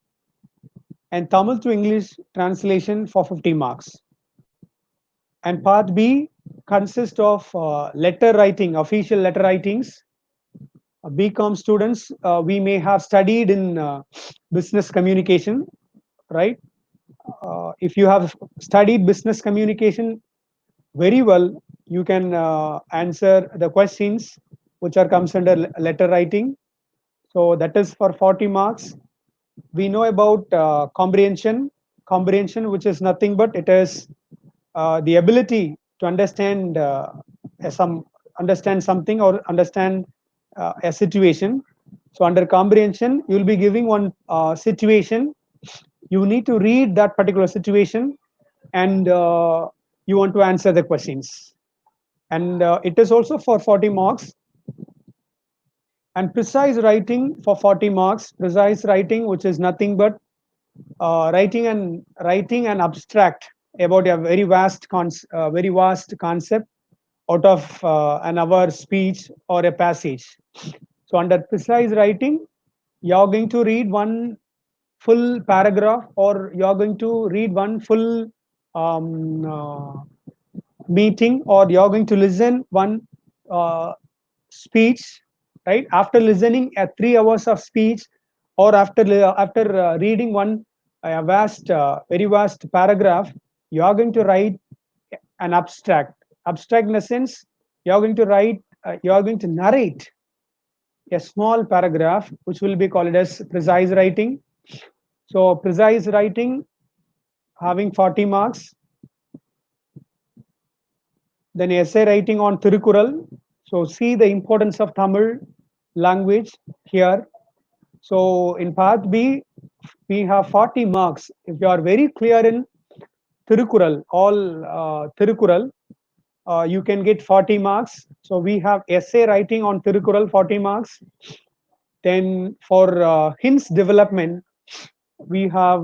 and Tamil to English translation for 50 marks. And part B consists of letter writing, official letter writings. BCom students, we may have studied in business communication, right? If you have studied business communication very well, you can answer the questions which are comes under letter writing. So that is for 40 marks. We know about comprehension, which is nothing but it is the ability to some understand something or understand a situation. So under comprehension, you will be giving one situation. You need to read that particular situation, and you want to answer the questions. And it is also for 40 marks. And precise writing for 40 marks. Precise writing, which is nothing but writing an abstract about a very vast concept out of an hour speech or a passage. So under precise writing, you're going to read one full paragraph or you're going to read one full um, uh, meeting or you're going to listen one speech, right? After listening 3 hours of speech or after reading one very vast paragraph, you are going to write an abstract in a sense. You are going to narrate a small paragraph which will be called as precise writing. So precise writing having 40 marks. Then essay writing on Tirukural. So see the importance of Tamil language here. So in part B, we have 40 marks. If you are very clear in Tirukural, all Tirukural, you can get 40 marks. So we have essay writing on Tirukural 40 marks. Then for hints development, we have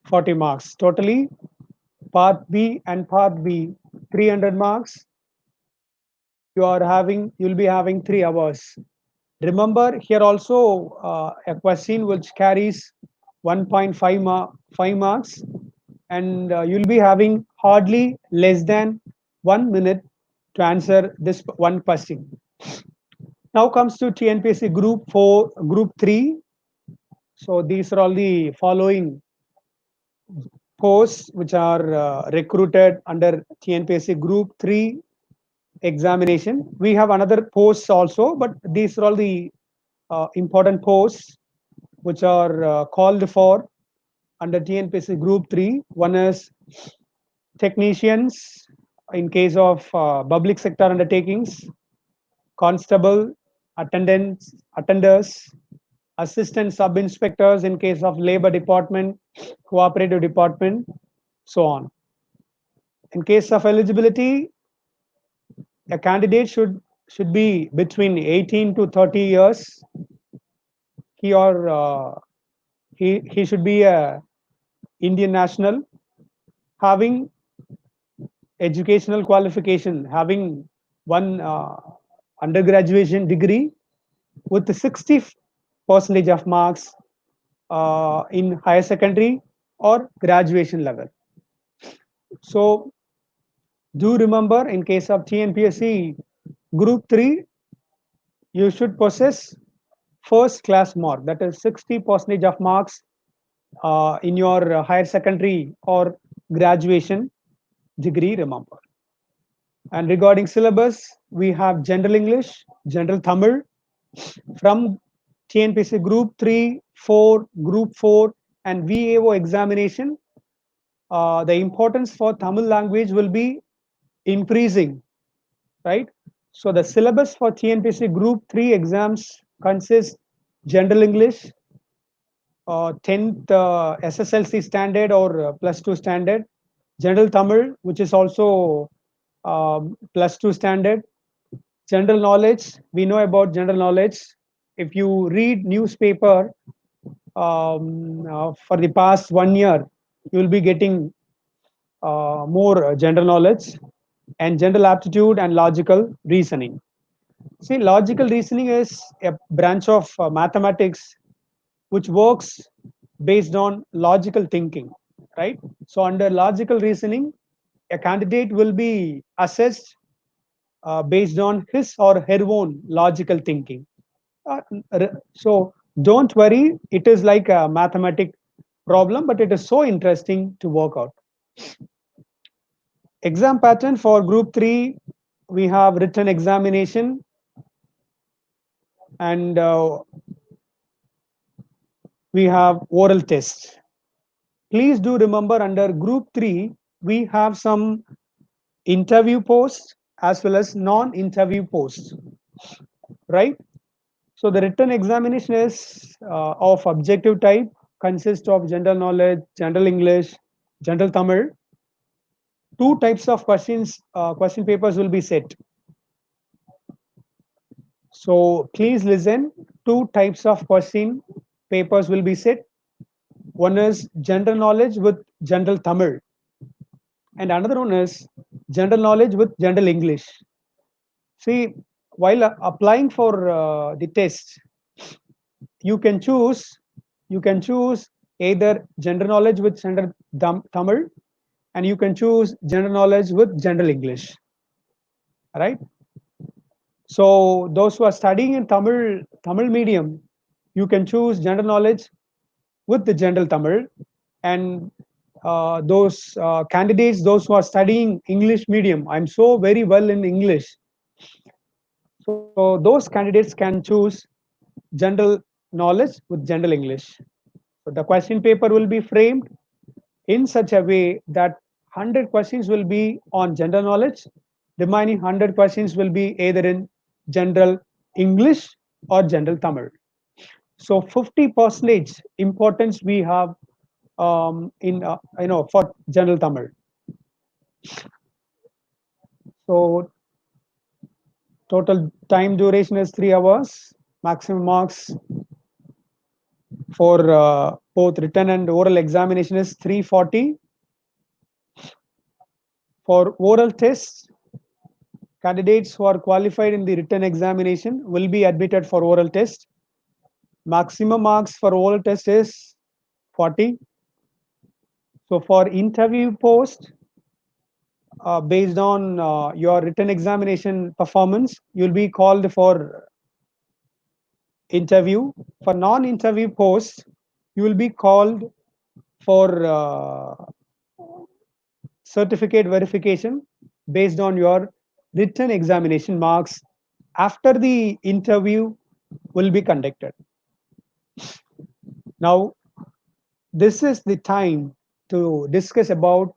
40 marks. Totally, part B and part B, 300 marks. You'll be having 3 hours. Remember here also a question which carries 1.5 marks, and you'll be having hardly less than 1 minute to answer this one question. Now comes to TNPSC Group 4, Group 3. So these are all the following posts which are recruited under TNPSC Group 3 examination. We have another posts also, but these are all the important posts which are called for under TNPSC Group 3. One is technicians in case of public sector undertakings, constable, attenders, assistant sub-inspectors in case of labor department, cooperative department, so on. In case of eligibility, a candidate should be between 18 to 30 years. He or he should be a Indian national, having educational qualification, having one undergraduation degree with 60 percentage of marks in higher secondary or graduation level. So do remember, in case of TNPSC Group 3, you should possess first class mark, that is 60 percentage of marks in your higher secondary or graduation degree, remember. And regarding syllabus, we have general English, general Tamil from TNPSC Group 3, 4, Group 4, and VAO examination. The importance for Tamil language will be increasing, right? So the syllabus for TNPSC Group 3 exams consists general English, 10th SSLC standard or plus 2 standard, general Tamil, which is also plus 2 standard, general knowledge. We know about general knowledge. If you read newspaper for the past 1 year, you will be getting more general knowledge, and general aptitude and logical reasoning. See, logical reasoning is a branch of mathematics which works based on logical thinking, right? So under logical reasoning, a candidate will be assessed based on his or her own logical thinking. Uh, so don't worry, it is like a mathematic problem, but it is so interesting to work out. Exam pattern for group 3, we have written examination, and we have oral test. Please do remember, under group 3, we have some interview posts as well as non-interview posts, right? So the written examination is of objective type, consists of general knowledge, general English, general Tamil. Two types of questions, question papers will be set. So please listen. Two types of question papers will be set. One is general knowledge with general Tamil, and another one is general knowledge with general English. See, while applying for the test, you can choose either general knowledge with general Tamil, and you can choose general knowledge with general English. Right? So those who are studying in Tamil medium, you can choose general knowledge with the general Tamil, and those candidates, those who are studying English medium, I'm so very well in English. So those candidates can choose general knowledge with general English. So the question paper will be framed in such a way that 100 questions will be on general knowledge, remaining 100 questions will be either in general English or general Tamil. So 50 percentage importance we have in for general Tamil. So total time duration is 3 hours. Maximum marks for both written and oral examination is 340. For oral tests, candidates who are qualified in the written examination will be admitted for oral test. Maximum marks for oral test is 40. So for interview post, based on your written examination performance, you'll be called for interview. For non-interview posts, you will be called for certificate verification based on your written examination marks after the interview will be conducted. Now, this is the time to discuss about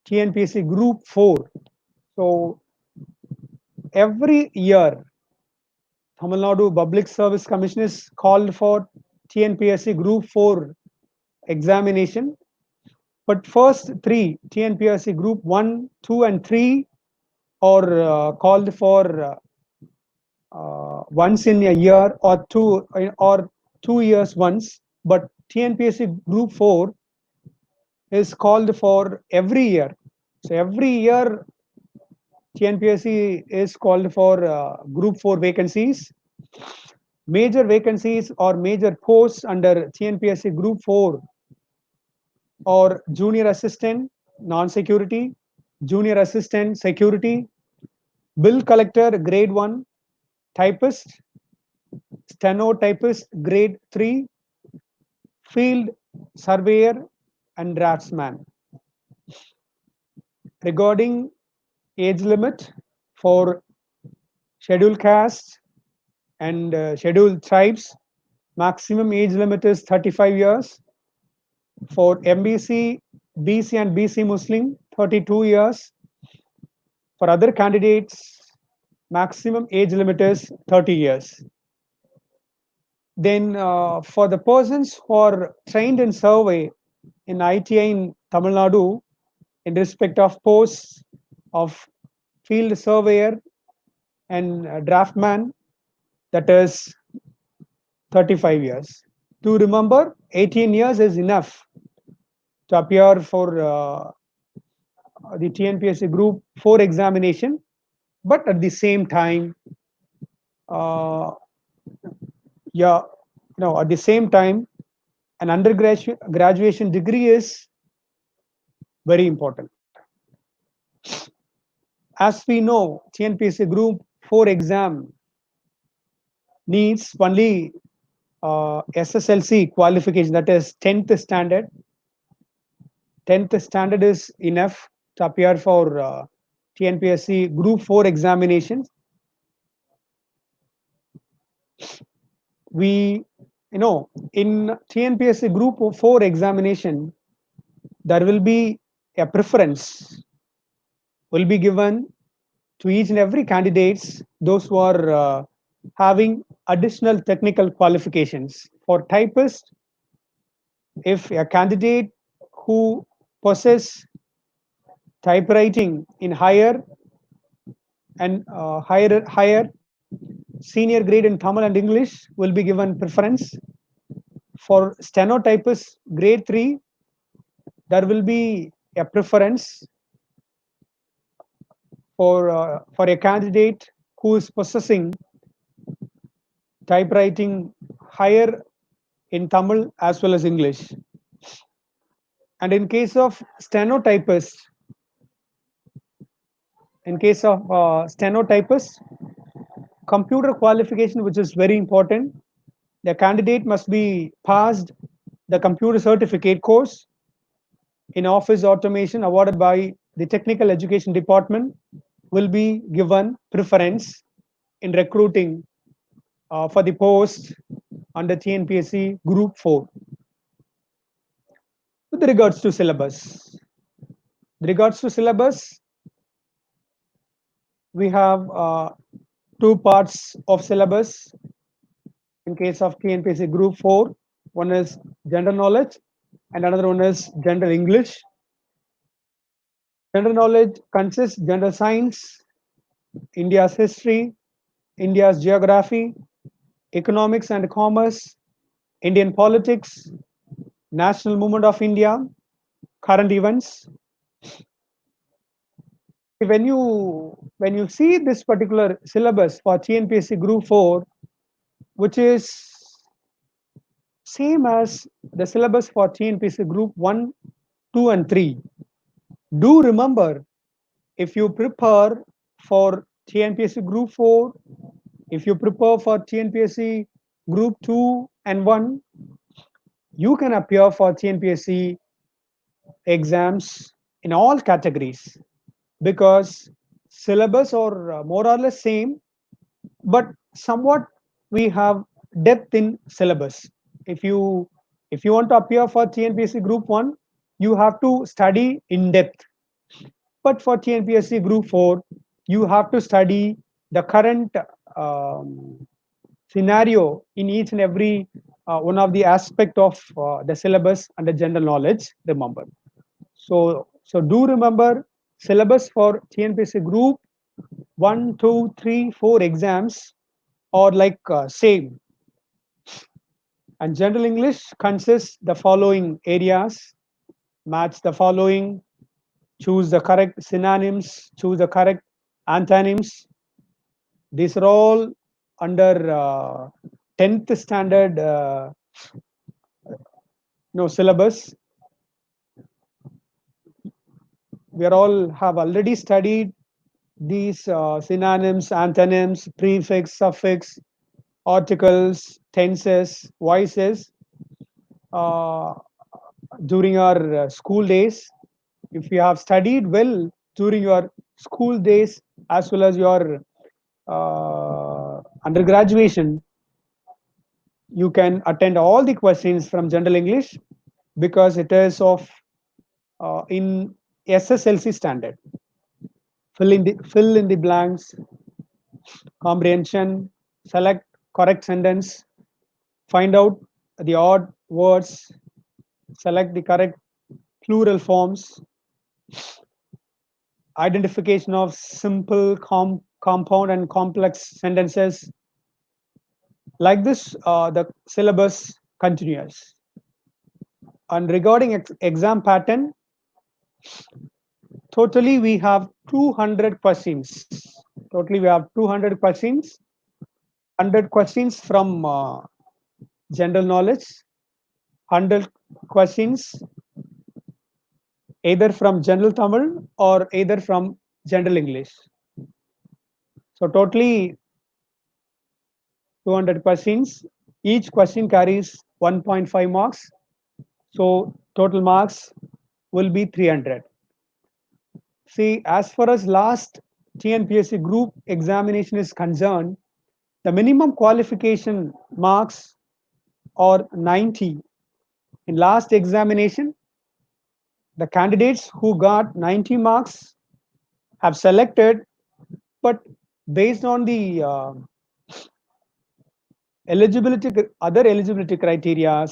TNPSC Group 4. So, every year, Tamil Nadu Public Service Commission is called for TNPSC Group 4 examination. But first three, TNPSC Group 1, 2, and 3, are called for once in a year or 2 years once. But TNPSC Group 4 is called for every year. So every year TNPSC is called for Group 4 vacancies. Major vacancies or major posts under TNPSC Group 4 or junior assistant, non-security, junior assistant, security, bill collector, grade 1, typist, steno typist, grade 3, field surveyor, and draftsman. Regarding age limit for scheduled castes and scheduled tribes, maximum age limit is 35 years. For MBC, BC and BC Muslim, 32 years. For other candidates, maximum age limit is 30 years. Then for the persons who are trained in survey in ITI in Tamil Nadu, in respect of posts of field surveyor and draftman, that is 35 years. To remember, 18 years is enough to appear for the TNPSC Group 4 examination, but at the same time, uh, yeah, no, at the same time, an undergraduate graduation degree is very important. As we know, TNPSC Group 4 exam needs only SSLC qualification, that is 10th standard. 10th standard is enough to appear for TNPSC Group 4 examinations. We, in TNPSC Group 4 examination, there will be a preference will be given to each and every candidates, those who are having additional technical qualifications. For typist, if a candidate who possess typewriting in higher and higher senior grade in Tamil and English will be given preference. For stenotypist grade 3, there will be a preference for a candidate who is possessing typewriting higher in Tamil as well as English. And in case of stenotypist, computer qualification, which is very important, the candidate must be passed the computer certificate course in office automation awarded by the technical education department will be given preference in recruiting for the post under TNPSC Group 4. With regards to syllabus, we have two parts of syllabus in case of TNPSC Group 4. One is general knowledge and another one is general English. General knowledge consists general science, India's history, India's geography, economics and commerce, Indian politics, national movement of India, current events. When you see this particular syllabus for TNPSC Group 4, which is same as the syllabus for TNPSC Group 1, 2, and 3, do remember, if you prepare for TNPSC Group 4, if you prepare for TNPSC Group 2 and 1, you can appear for TNPSC exams in all categories, because syllabus are more or less same, but somewhat we have depth in syllabus. If you want to appear for TNPSC Group 1, you have to study in depth, but for TNPSC Group 4, you have to study the current scenario in each and every one of the aspect of the syllabus and the general knowledge, remember. So do remember, syllabus for TNPSC Group 1, 2, 3, 4 exams are like same. And general English consists the following areas: match the following, choose the correct synonyms, choose the correct antonyms. These are all under 10th standard syllabus. We are all have already studied these synonyms, antonyms, prefix, suffix, articles, tenses, voices uh, during our school days. If you have studied well during your school days as well as your undergraduation, you can attend all the questions from general English because it is of in SSLC standard. Fill in the blanks, comprehension, select correct sentence, find out the odd words, select the correct plural forms, identification of simple, compound, and complex sentences. Like this, the syllabus continues. And regarding exam pattern, totally we have 200 questions. Totally we have 200 questions, 100 questions from general knowledge, 100 questions either from general Tamil or either from general English. So totally 200 questions. Each question carries 1.5 marks. So total marks will be 300. See, as far as last TNPSC group examination is concerned, the minimum qualification marks are 90. In last examination, the candidates who got 90 marks have selected, but based on the other eligibility criteria,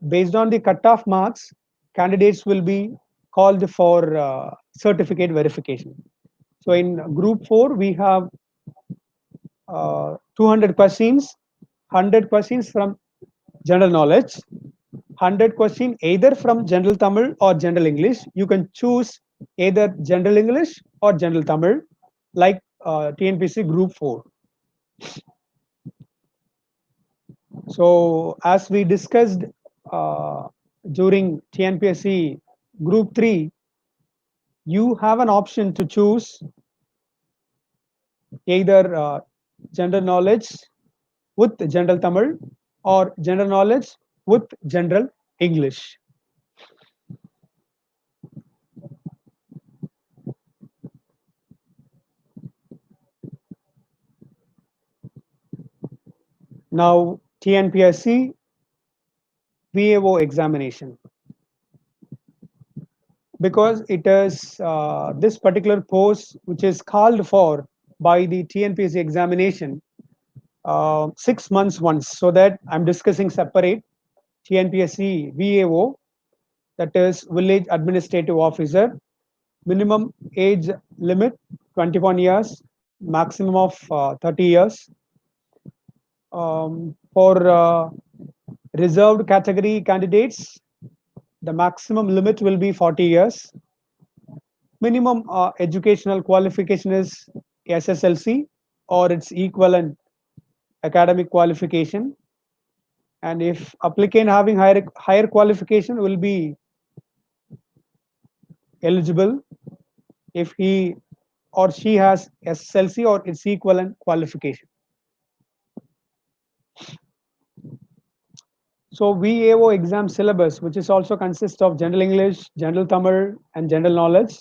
based on the cutoff marks, candidates will be called for certificate verification. So in group 4, we have 200 questions, 100 questions from general knowledge, 100 questions either from general Tamil or general English. You can choose either general English or general Tamil, like TNPC group 4. So as we discussed during TNPSC group 3, you have an option to choose either general knowledge with general Tamil or general knowledge with general English. Now TNPSC VAO examination, because it is this particular post which is called for by the TNPSC examination 6 months once, so that I'm discussing separate TNPSC VAO, that is Village Administrative Officer. Minimum age limit 21 years, maximum of 30 years. For reserved category candidates, the maximum limit will be 40 years. Minimum educational qualification is SSLC or its equivalent academic qualification. And if applicant having higher qualification will be eligible if he or she has SSLC or its equivalent qualification. So VAO exam syllabus, which is also consists of general English, general Tamil, and general knowledge.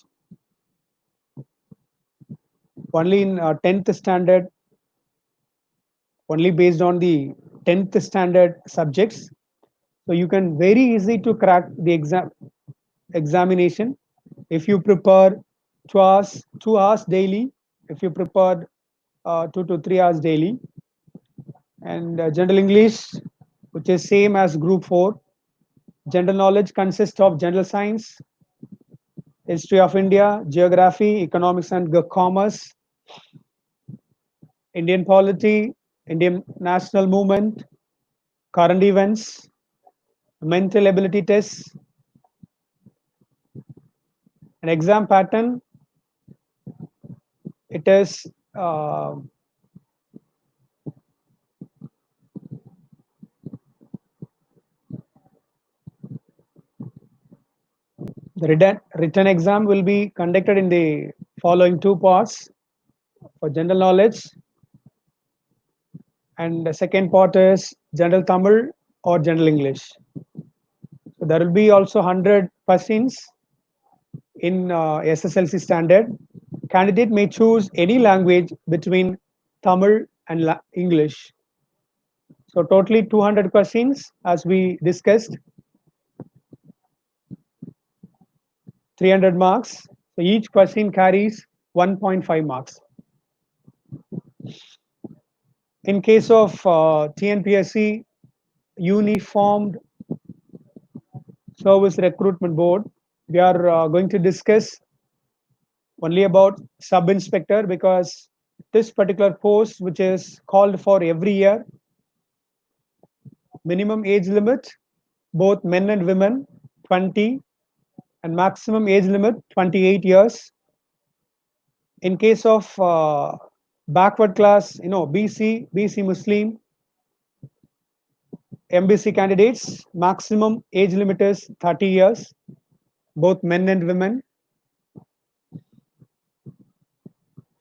Only in 10th standard, only based on the 10th standard subjects. So you can very easy to crack the examination if you prepare 2 hours daily, if you prepare 2 to 3 hours daily. And general English, which is same as group 4. General knowledge consists of general science, history of India, geography, economics and commerce, Indian polity, Indian national movement, current events, mental ability tests. An exam pattern It is uh, the written exam will be conducted in the following two parts: for general knowledge, and the second part is general Tamil or general English. So there will be also 100 questions in SSLC standard. Candidate may choose any language between Tamil and English. So totally 200 questions as we discussed, 300 marks. So each question carries 1.5 marks. In case of TNPSC Uniformed Service Recruitment Board, we are going to discuss only about sub inspector, because this particular post, which is called for every year, minimum age limit both men and women 20, and maximum age limit 28 years. In case of backward class, BC Muslim, MBC candidates, maximum age limit is 30 years, both men and women.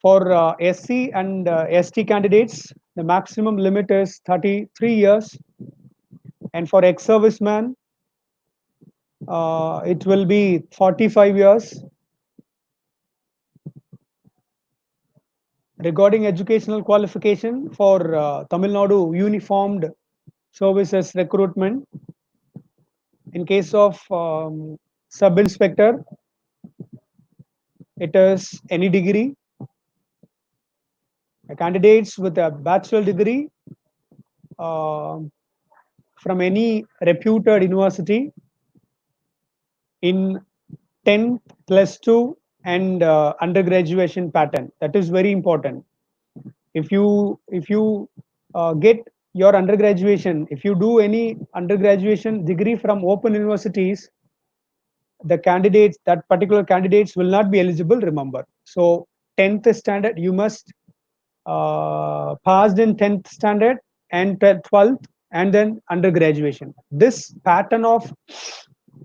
For SC and ST candidates, the maximum limit is 33 years. And for ex-serviceman, it will be 45 years. Regarding educational qualification for Tamil Nadu Uniformed Services Recruitment, in case of sub-inspector, it is any degree. Candidates with a bachelor degree uh, from any reputed university in 10th plus 2 and undergraduation pattern. That is very important. If you get your undergraduation, if you do any undergraduation degree from open universities, the candidates, that particular candidates will not be eligible, remember. So 10th standard, you must passed in 10th standard and 12th, and then undergraduation. This pattern of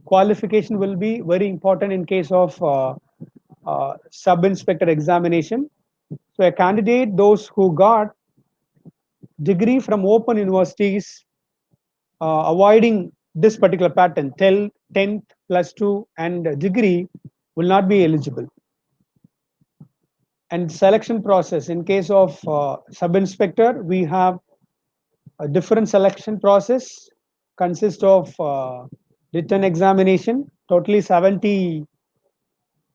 qualification will be very important in case of sub-inspector examination. So a candidate, those who got degree from open universities, avoiding this particular pattern, 10th plus 2 and degree, will not be eligible. And selection process, in case of sub-inspector, we have a different selection process, consists of written examination, totally 70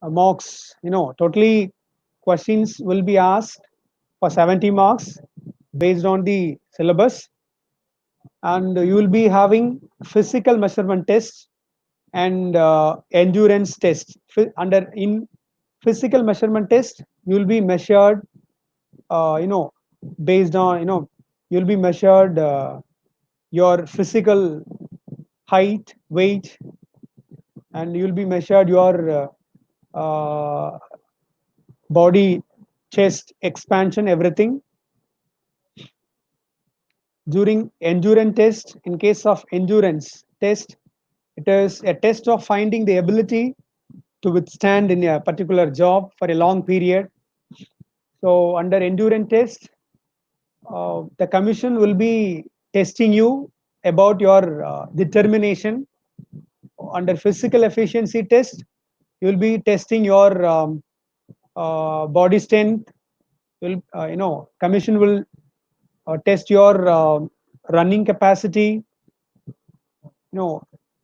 marks. Totally questions will be asked for 70 marks based on the syllabus, and you will be having physical measurement tests and endurance tests. In physical measurement test, you will be measured, based on, you'll be measured your physical height, weight, and you'll be measured your body, chest expansion, everything. During endurance test, in case of endurance test, it is a test of finding the ability to withstand in a particular job for a long period. So under endurance test, the commission will be testing you about your determination. Under physical efficiency test, you will be testing your body strength. Commission will test your running capacity.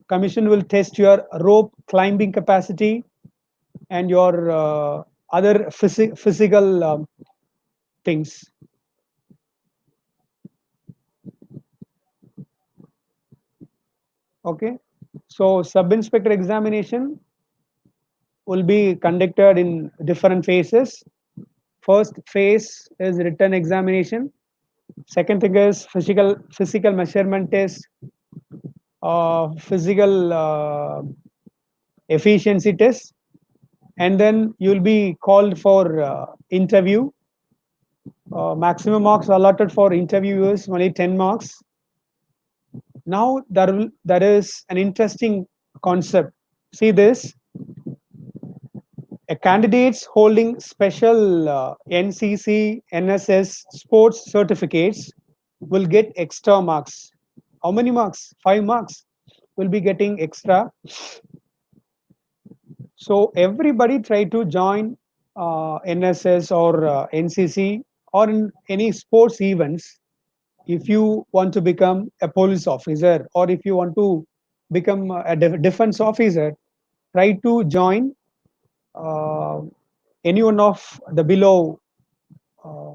Commission will test your rope climbing capacity and your other physical things. Okay, so sub-inspector examination will be conducted in different phases. First phase is written examination. Second thing is physical measurement test, physical efficiency test, and then you'll be called for interview. Maximum marks allotted for interviewers only 10 marks. Now there is an interesting concept. See this: a candidates holding special NCC, NSS sports certificates will get extra marks. How many marks? 5 marks will be getting extra. So everybody try to join NSS or NCC or in any sports events. If you want to become a police officer or if you want to become a defense officer, try to join uh, any one of the below uh,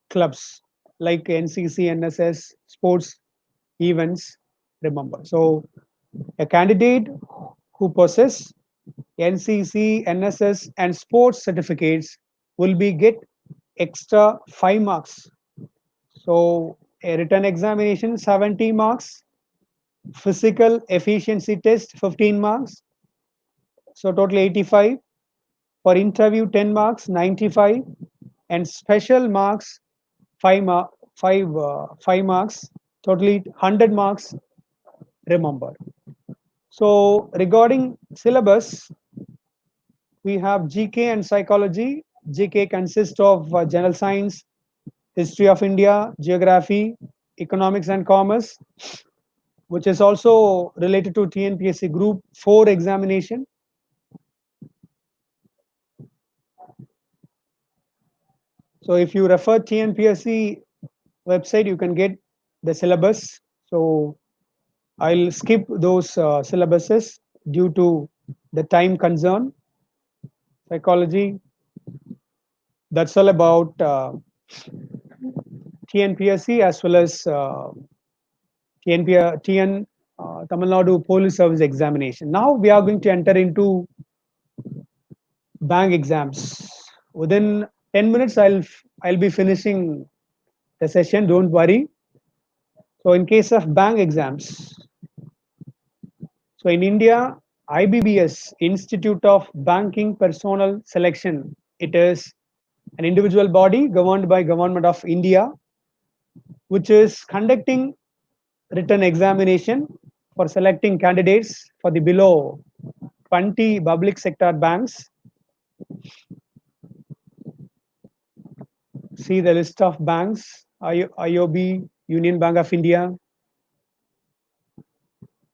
clubs like NCC, NSS, sports events. Remember, so a candidate who possess NCC, NSS, and sports certificates will be get extra 5 marks. So a written examination 70 marks, physical efficiency test 15 marks, so total 85. For interview 10 marks, 95, and special marks 5 marks, totally 100 marks. Remember. So regarding syllabus, we have GK and psychology. GK consists of general science, history of India, geography, economics and commerce, which is also related to TNPSC Group 4 examination. So if you refer TNPSC website, you can get the syllabus. So I'll skip those syllabuses due to the time concern. Psychology, that's all about TNPSC as well as TN Tamil Nadu Police Service examination. Now we are going to enter into bank exams. Within 10 minutes, I'll be finishing the session. Don't worry. So in case of bank exams, so in India, IBBS, Institute of Banking Personnel Selection, it is an individual body governed by Government of India, which is conducting written examination for selecting candidates for the below 20 public sector banks. See the list of banks: IOB, Union Bank of India.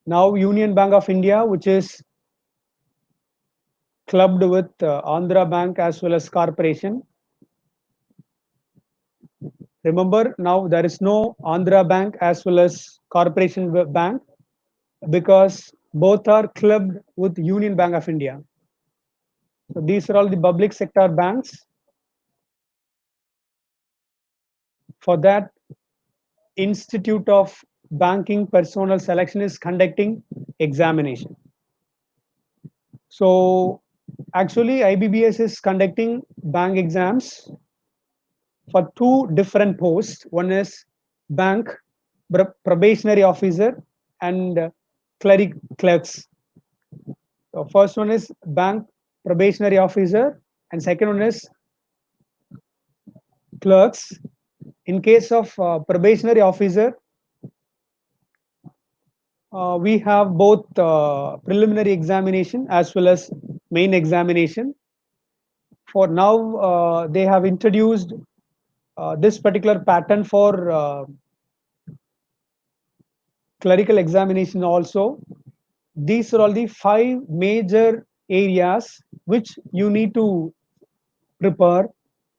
Now Union Bank of India, which is clubbed with Andhra Bank as well as corporation. Remember, now there is no Andhra Bank as well as corporation bank because both are clubbed with Union Bank of India. So these are all the public sector banks. For that, Institute of Banking Personnel Selection is conducting examination. So actually IBBS is conducting bank exams for two different posts. One is bank probationary officer and clerks. So first one is bank probationary officer and second one is clerks. In case of probationary officer, we have both preliminary examination as well as main examination. For now, they have introduced this particular pattern for clerical examination also. These are all the 5 major areas which you need to prepare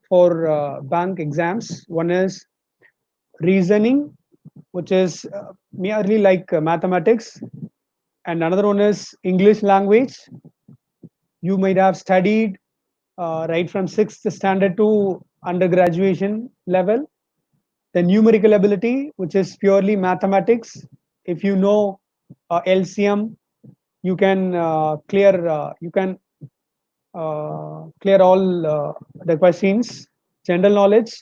for bank exams. One is reasoning, which is merely like mathematics, and another one is English language. You might have studied right from 6th standard to undergraduation level. The numerical ability, which is purely mathematics. If you know LCM, you can clear all the questions. General knowledge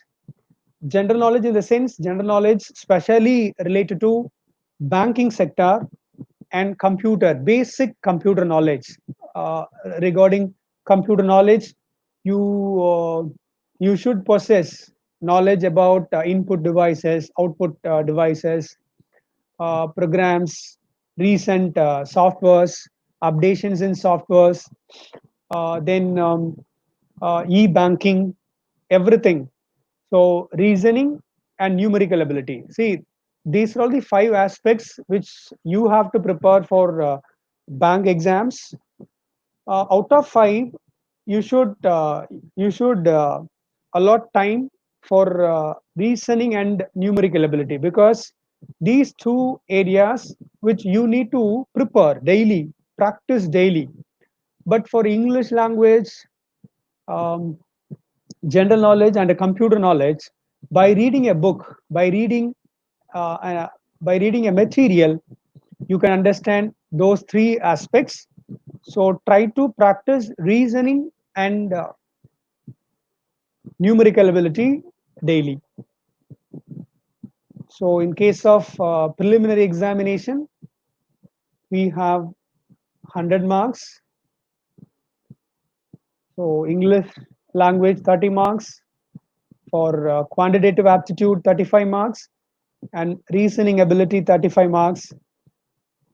in the sense general knowledge specially related to banking sector and computer, basic computer knowledge uh, regarding computer knowledge, you you should possess knowledge about input devices, output devices, programs, recent softwares, updations in softwares, then e-banking, everything. So reasoning and numerical ability. See, these are all the five aspects which you have to prepare for bank exams. Out of five, you should allot time for reasoning and numerical ability, because these two areas which you need to prepare daily, practice daily. But for English language, um, general knowledge and computer knowledge, by reading a book, uh, uh, by reading a material, you can understand those three aspects. So try to practice reasoning and numerical ability daily. So in case of preliminary examination, we have 100 marks. So English language 30 marks, for quantitative aptitude 35 marks, and reasoning ability 35 marks.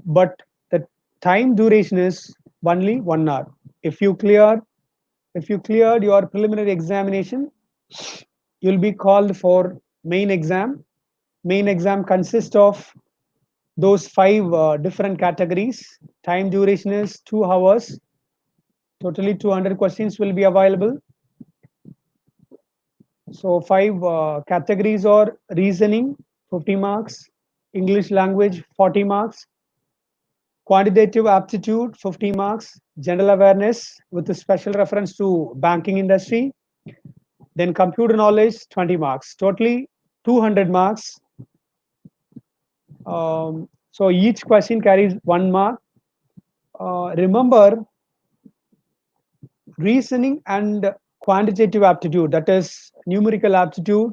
But the time duration is only 1 hour. If you clear, if you cleared your preliminary examination, you'll be called for main exam. Main exam consists of those five different categories. Time duration is 2 hours. Totally 200 questions will be available. So five categories are reasoning 50 marks, English language 40 marks, quantitative aptitude 50 marks, general awareness with a special reference to banking industry, then computer knowledge 20 marks, totally 200 marks. So each question carries 1 mark. Remember, reasoning and quantitative aptitude, that is numerical aptitude,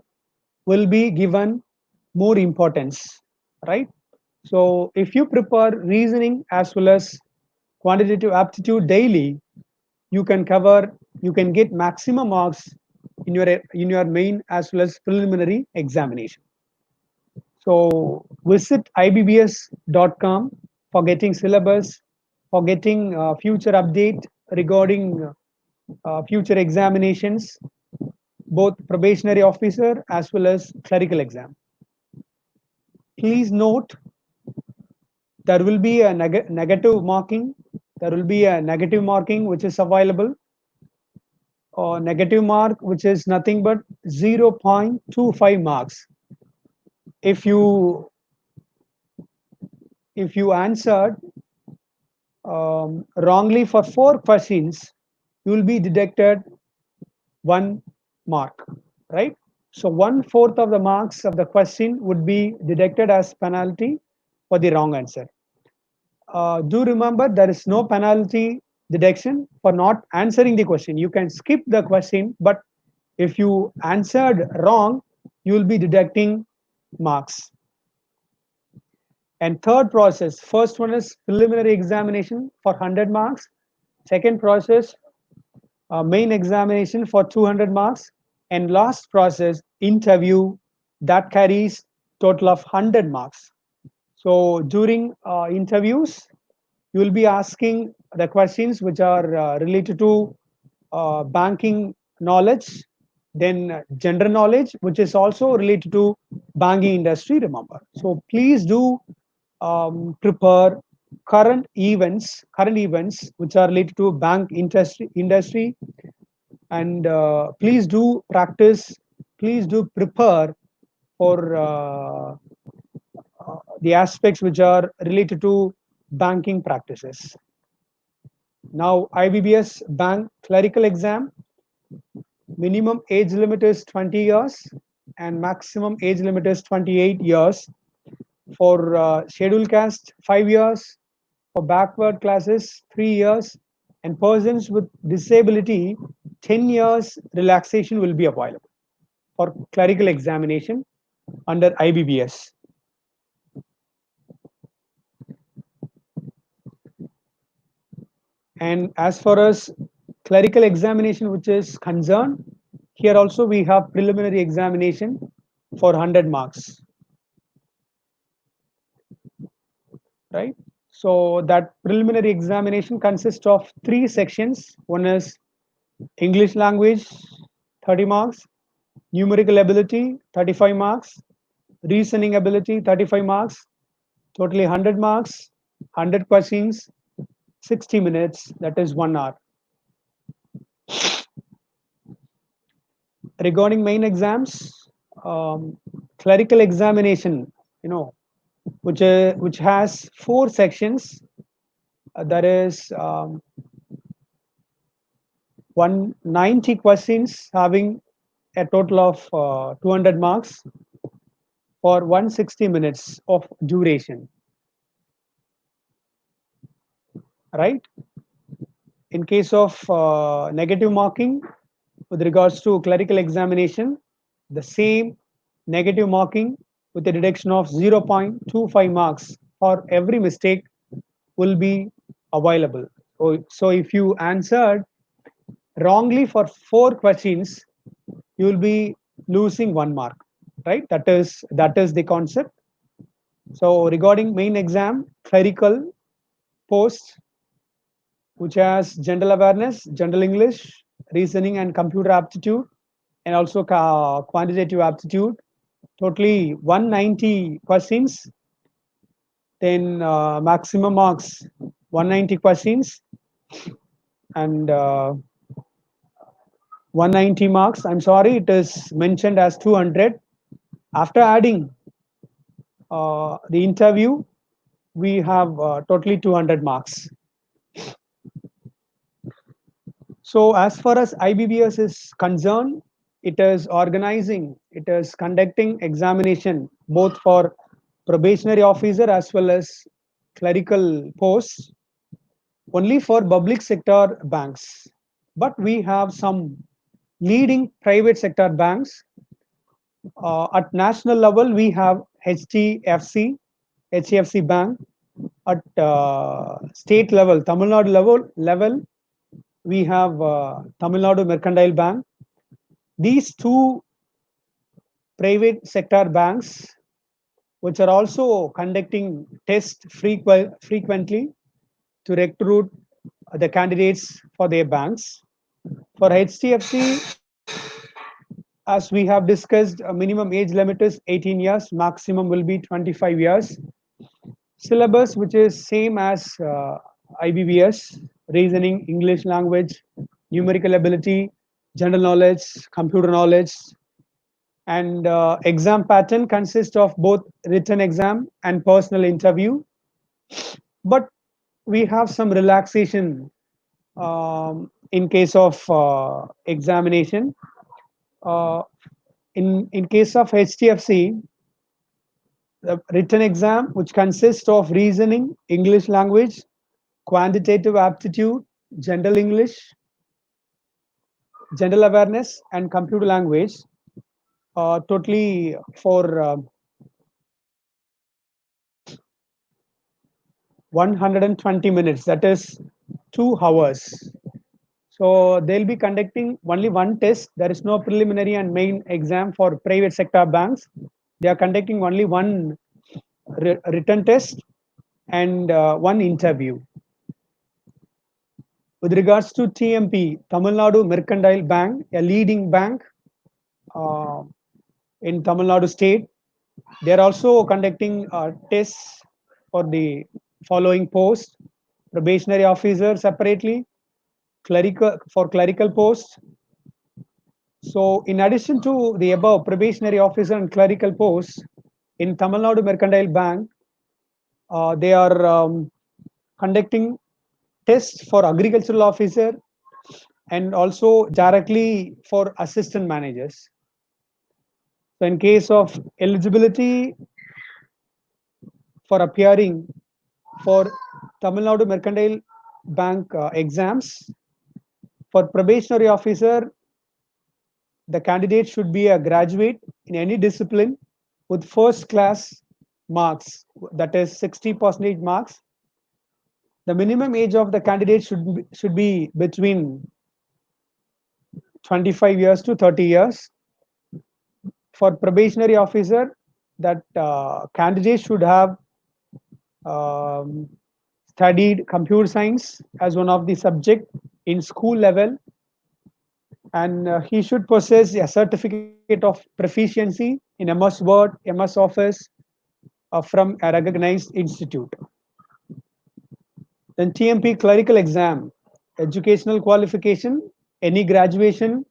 will be given more importance, right? So if you prepare reasoning as well as quantitative aptitude daily, you can cover, you can get maximum marks in your main as well as preliminary examination. So visit ibbs.com for getting syllabus, for getting future update regarding future examinations, both probationary officer as well as clerical exam. Please note, there will be a negative marking. There will be a negative marking which is available, or negative mark which is nothing but 0.25 marks. If you answered wrongly for 4 questions, you will be deducted 1 mark, right? So 1/4 of the marks of the question would be deducted as penalty for the wrong answer. Do remember, there is no penalty deduction for not answering the question. You can skip the question, but if you answered wrong, you will be deducting marks. And third process, first one is preliminary examination for 100 marks. Second process, main examination for 200 marks. And last process, interview, that carries total of 100 marks. So during interviews, you will be asking the questions which are related to banking knowledge, then general knowledge, which is also related to banking industry, remember. So please do prepare current events which are related to bank industry, and please do practice, please do prepare for the aspects which are related to banking practices. Now, IBBS bank clerical exam, minimum age limit is 20 years and maximum age limit is 28 years. For scheduled caste, 5 years. For backward classes, 3 years. And persons with disability, 10 years relaxation will be available for clerical examination under IBBS. And as far as clerical examination which is concerned, here also we have preliminary examination for 100 marks, right? So that preliminary examination consists of 3 sections. One is English language, 30 marks, numerical ability, 35 marks, reasoning ability, 35 marks, totally 100 marks, 100 questions, 60 minutes, that is 1 hour. Regarding main exams, clerical examination, you know, which has 4 sections. That is 190 questions having a total of 200 marks for 160 minutes of duration, right? In case of negative marking, with regards to clerical examination, the same negative marking with a deduction of 0.25 marks for every mistake will be available. So if you answered wrongly for 4 questions, you will be losing 1 mark, right? That is the concept. So regarding main exam, clerical post, which has general awareness, general English, reasoning and computer aptitude, and also quantitative aptitude, totally 190 questions, then maximum marks 190 questions, and 190 marks. I'm sorry, it is mentioned as 200. After adding the interview, we have totally 200 marks. So as far as IBBS is concerned, it is organizing, it is conducting examination both for probationary officer as well as clerical posts only for public sector banks. But we have some leading private sector banks. At national level, we have HDFC Bank. At state level, Tamil Nadu level, we have Tamil Nadu Mercantile Bank. These two private sector banks, which are also conducting tests frequently to recruit the candidates for their banks. For HDFC, as we have discussed, a minimum age limit is 18 years, maximum will be 25 years. Syllabus, which is same as IBBS, reasoning, English language, numerical ability, general knowledge, computer knowledge, and exam pattern consists of both written exam and personal interview. But we have some relaxation in case of examination. Uh, in case of HDFC, the written exam, which consists of reasoning, English language, quantitative aptitude, general English, general awareness, and computer language, totally for 120 minutes, that is 2 hours. So they'll be conducting only one test. There is no preliminary and main exam for private sector banks. They are conducting only one written test and one interview. With regards to TMP, Tamil Nadu Mercantile Bank, a leading bank uh, in Tamil Nadu state, they are also conducting tests for the following posts: probationary officer separately, clerical posts. So in addition to the above probationary officer and clerical posts, in Tamil Nadu Mercantile Bank, they are conducting tests for agricultural officer and also directly for assistant managers. So in case of eligibility for appearing for Tamil Nadu Mercantile Bank exams, for probationary officer, the candidate should be a graduate in any discipline with first class marks, that is 60% marks. The minimum age of the candidate should be between 25 years to 30 years. For probationary officer, that candidate should have um, studied computer science as one of the subject in school level, and he should possess a certificate of proficiency in MS Word, MS Office from a recognized institute. Then TMP clerical exam, educational qualification, any graduation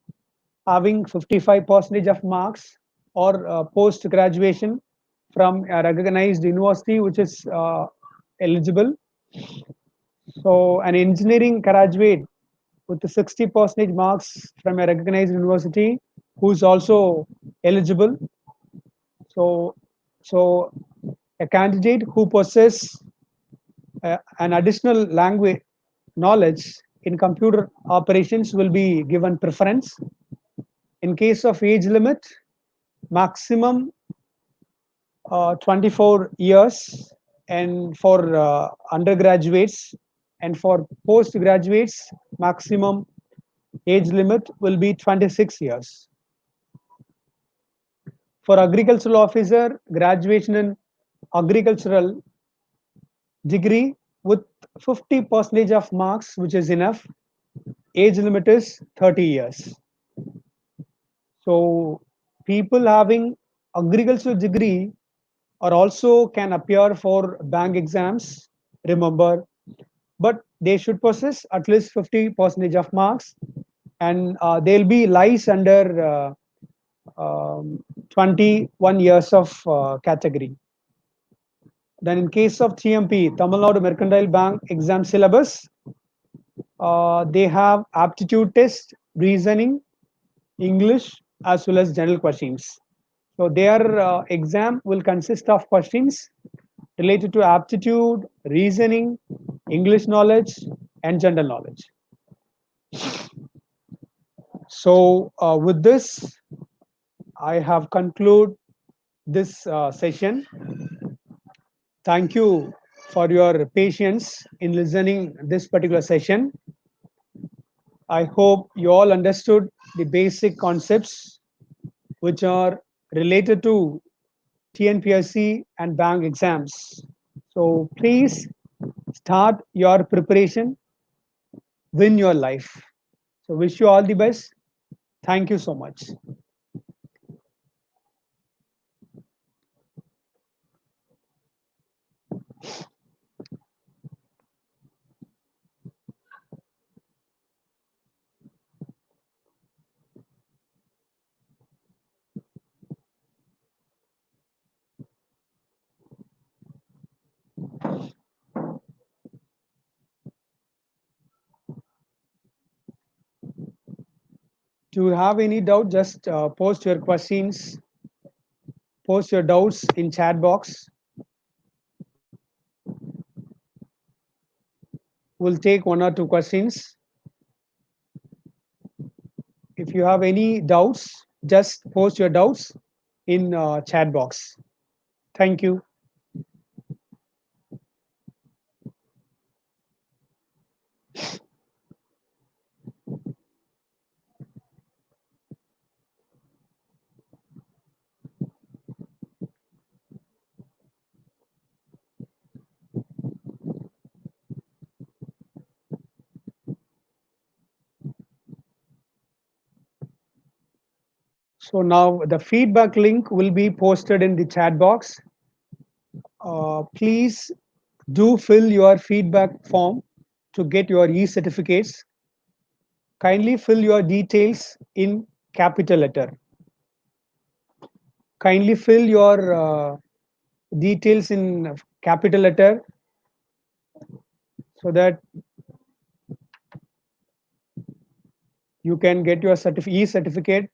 having 55% of marks, or post graduation from a recognized university which is eligible. So an engineering graduate with the 60% marks from a recognized university who is also eligible. So, so a candidate who possesses an additional language knowledge in computer operations will be given preference. In case of age limit, maximum 24 years, and for undergraduates, and for postgraduates, maximum age limit will be 26 years. For agricultural officer, graduation in agricultural degree with 50% of marks, which is enough. Age limit is 30 years. So people having agricultural degree or also can appear for bank exams, remember, but they should possess at least 50% of marks, and they'll be lies under 21 years of category. Then in case of TMP, Tamil Nadu Mercantile Bank exam syllabus, they have aptitude test, reasoning, English, as well as general questions. So their exam will consist of questions related to aptitude, reasoning, English knowledge, and general knowledge. So with this, I have concluded this session. Thank you for your patience in listening this particular session. I hope you all understood the basic concepts which are related to Tnpsc and bank exams. So please start your preparation, win your life. So wish you all the best. Thank you so much. Do you have any doubt? Just post your questions, post your doubts in chat box. We'll take one or two questions. If you have any doubts, just post your doubts in chat box. Thank you. So now the feedback link will be posted in the chat box. Please do fill your feedback form to get your e-certificates. Kindly fill your details in capital letter. Kindly fill your details in capital letter so that you can get your e-certificate.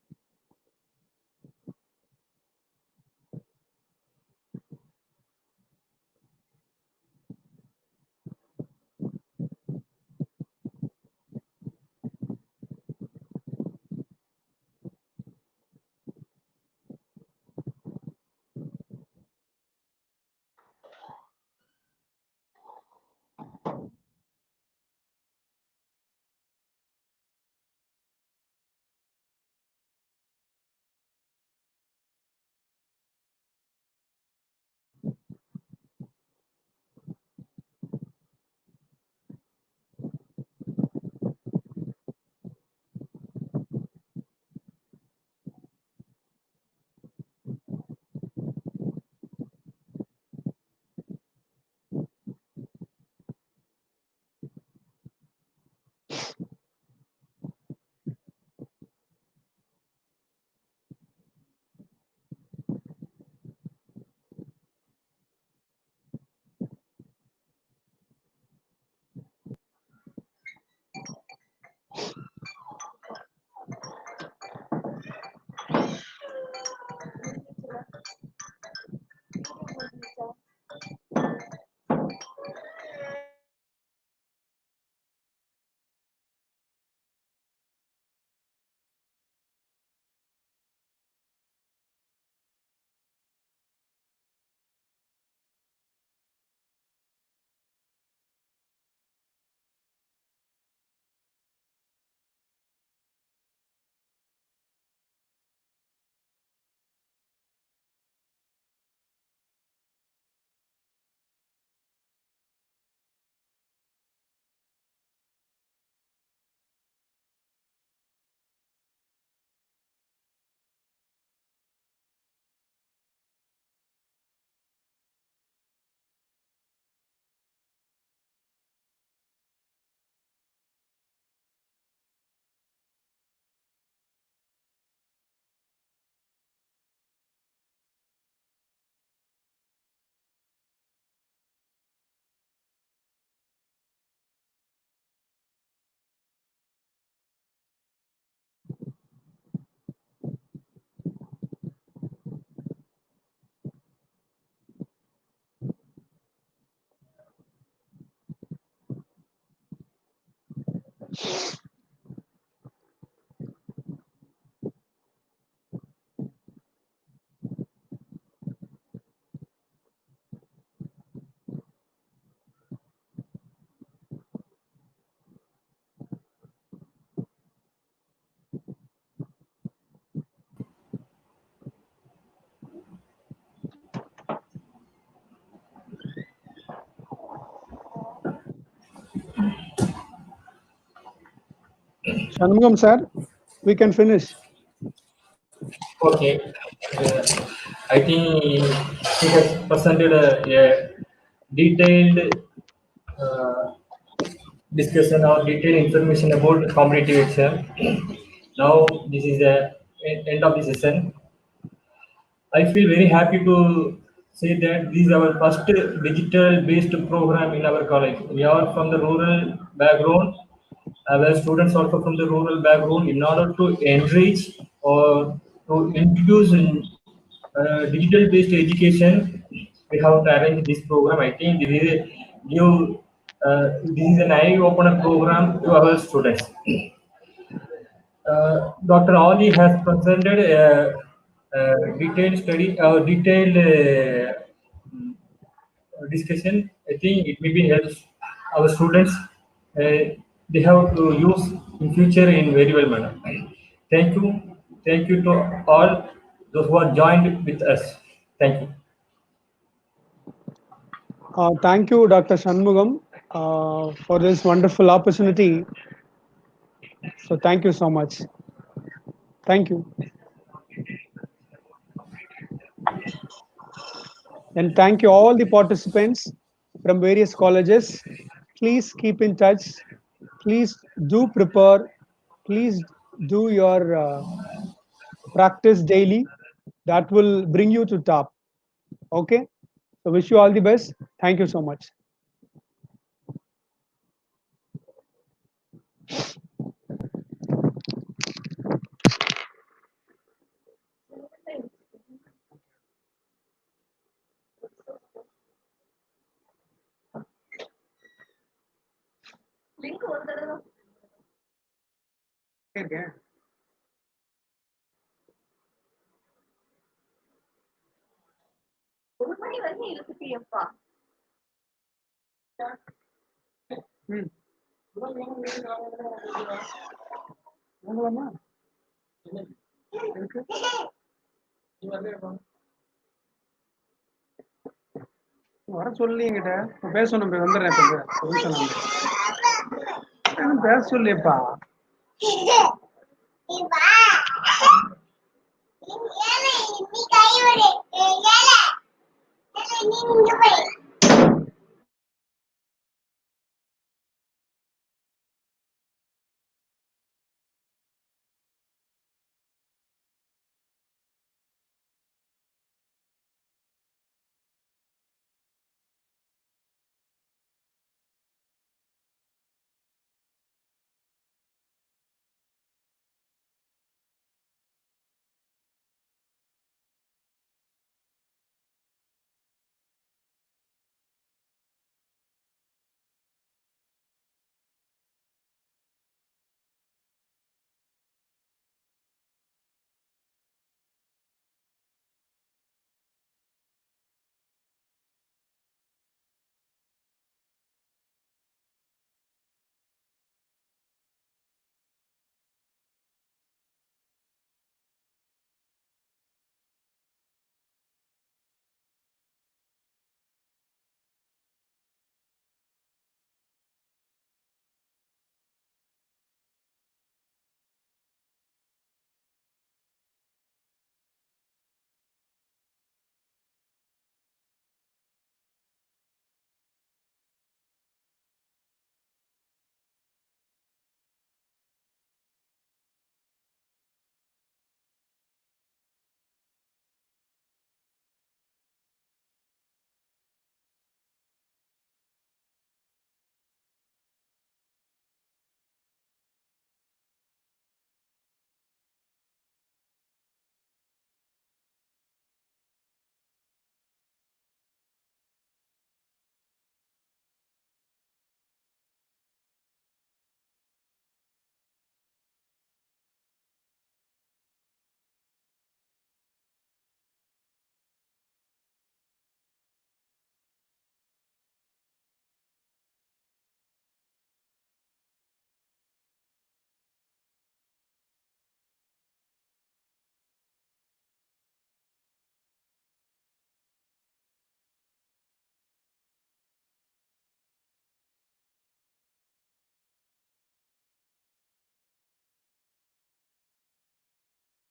Shanmugam sir, we can finish. Okay. Uh, I think he has presented a detailed uh, discussion or detailed information about competitive exam. Now this is the end of the session. I feel very happy to say that this is our first digital based program in our college. We are from the rural background. Our students also from the rural background. In order to enrich or to introduce digital based education, we have to arrange this program. I think this is an eye opener program to our students. Dr. Ali has presented a detailed study, detailed discussion. I think it maybe helps our students. They have to use in future in very well manner. Thank you, thank you to all those who are joined with us. Thank you. Thank you, Dr. Shanmugam, for this wonderful opportunity. So thank you so much. Thank you. And thank you all the participants from various colleges. Please keep in touch. Please do prepare. Please do your practice daily. That will bring you to top. Okay. So wish you all the best. Thank you so much. வர சொல்லி என்கிட்ட இப்ப பேசணும் வந்துடுறேன் இப்ப ஒரு நிமிஷம் பேச சொல்லியப்பா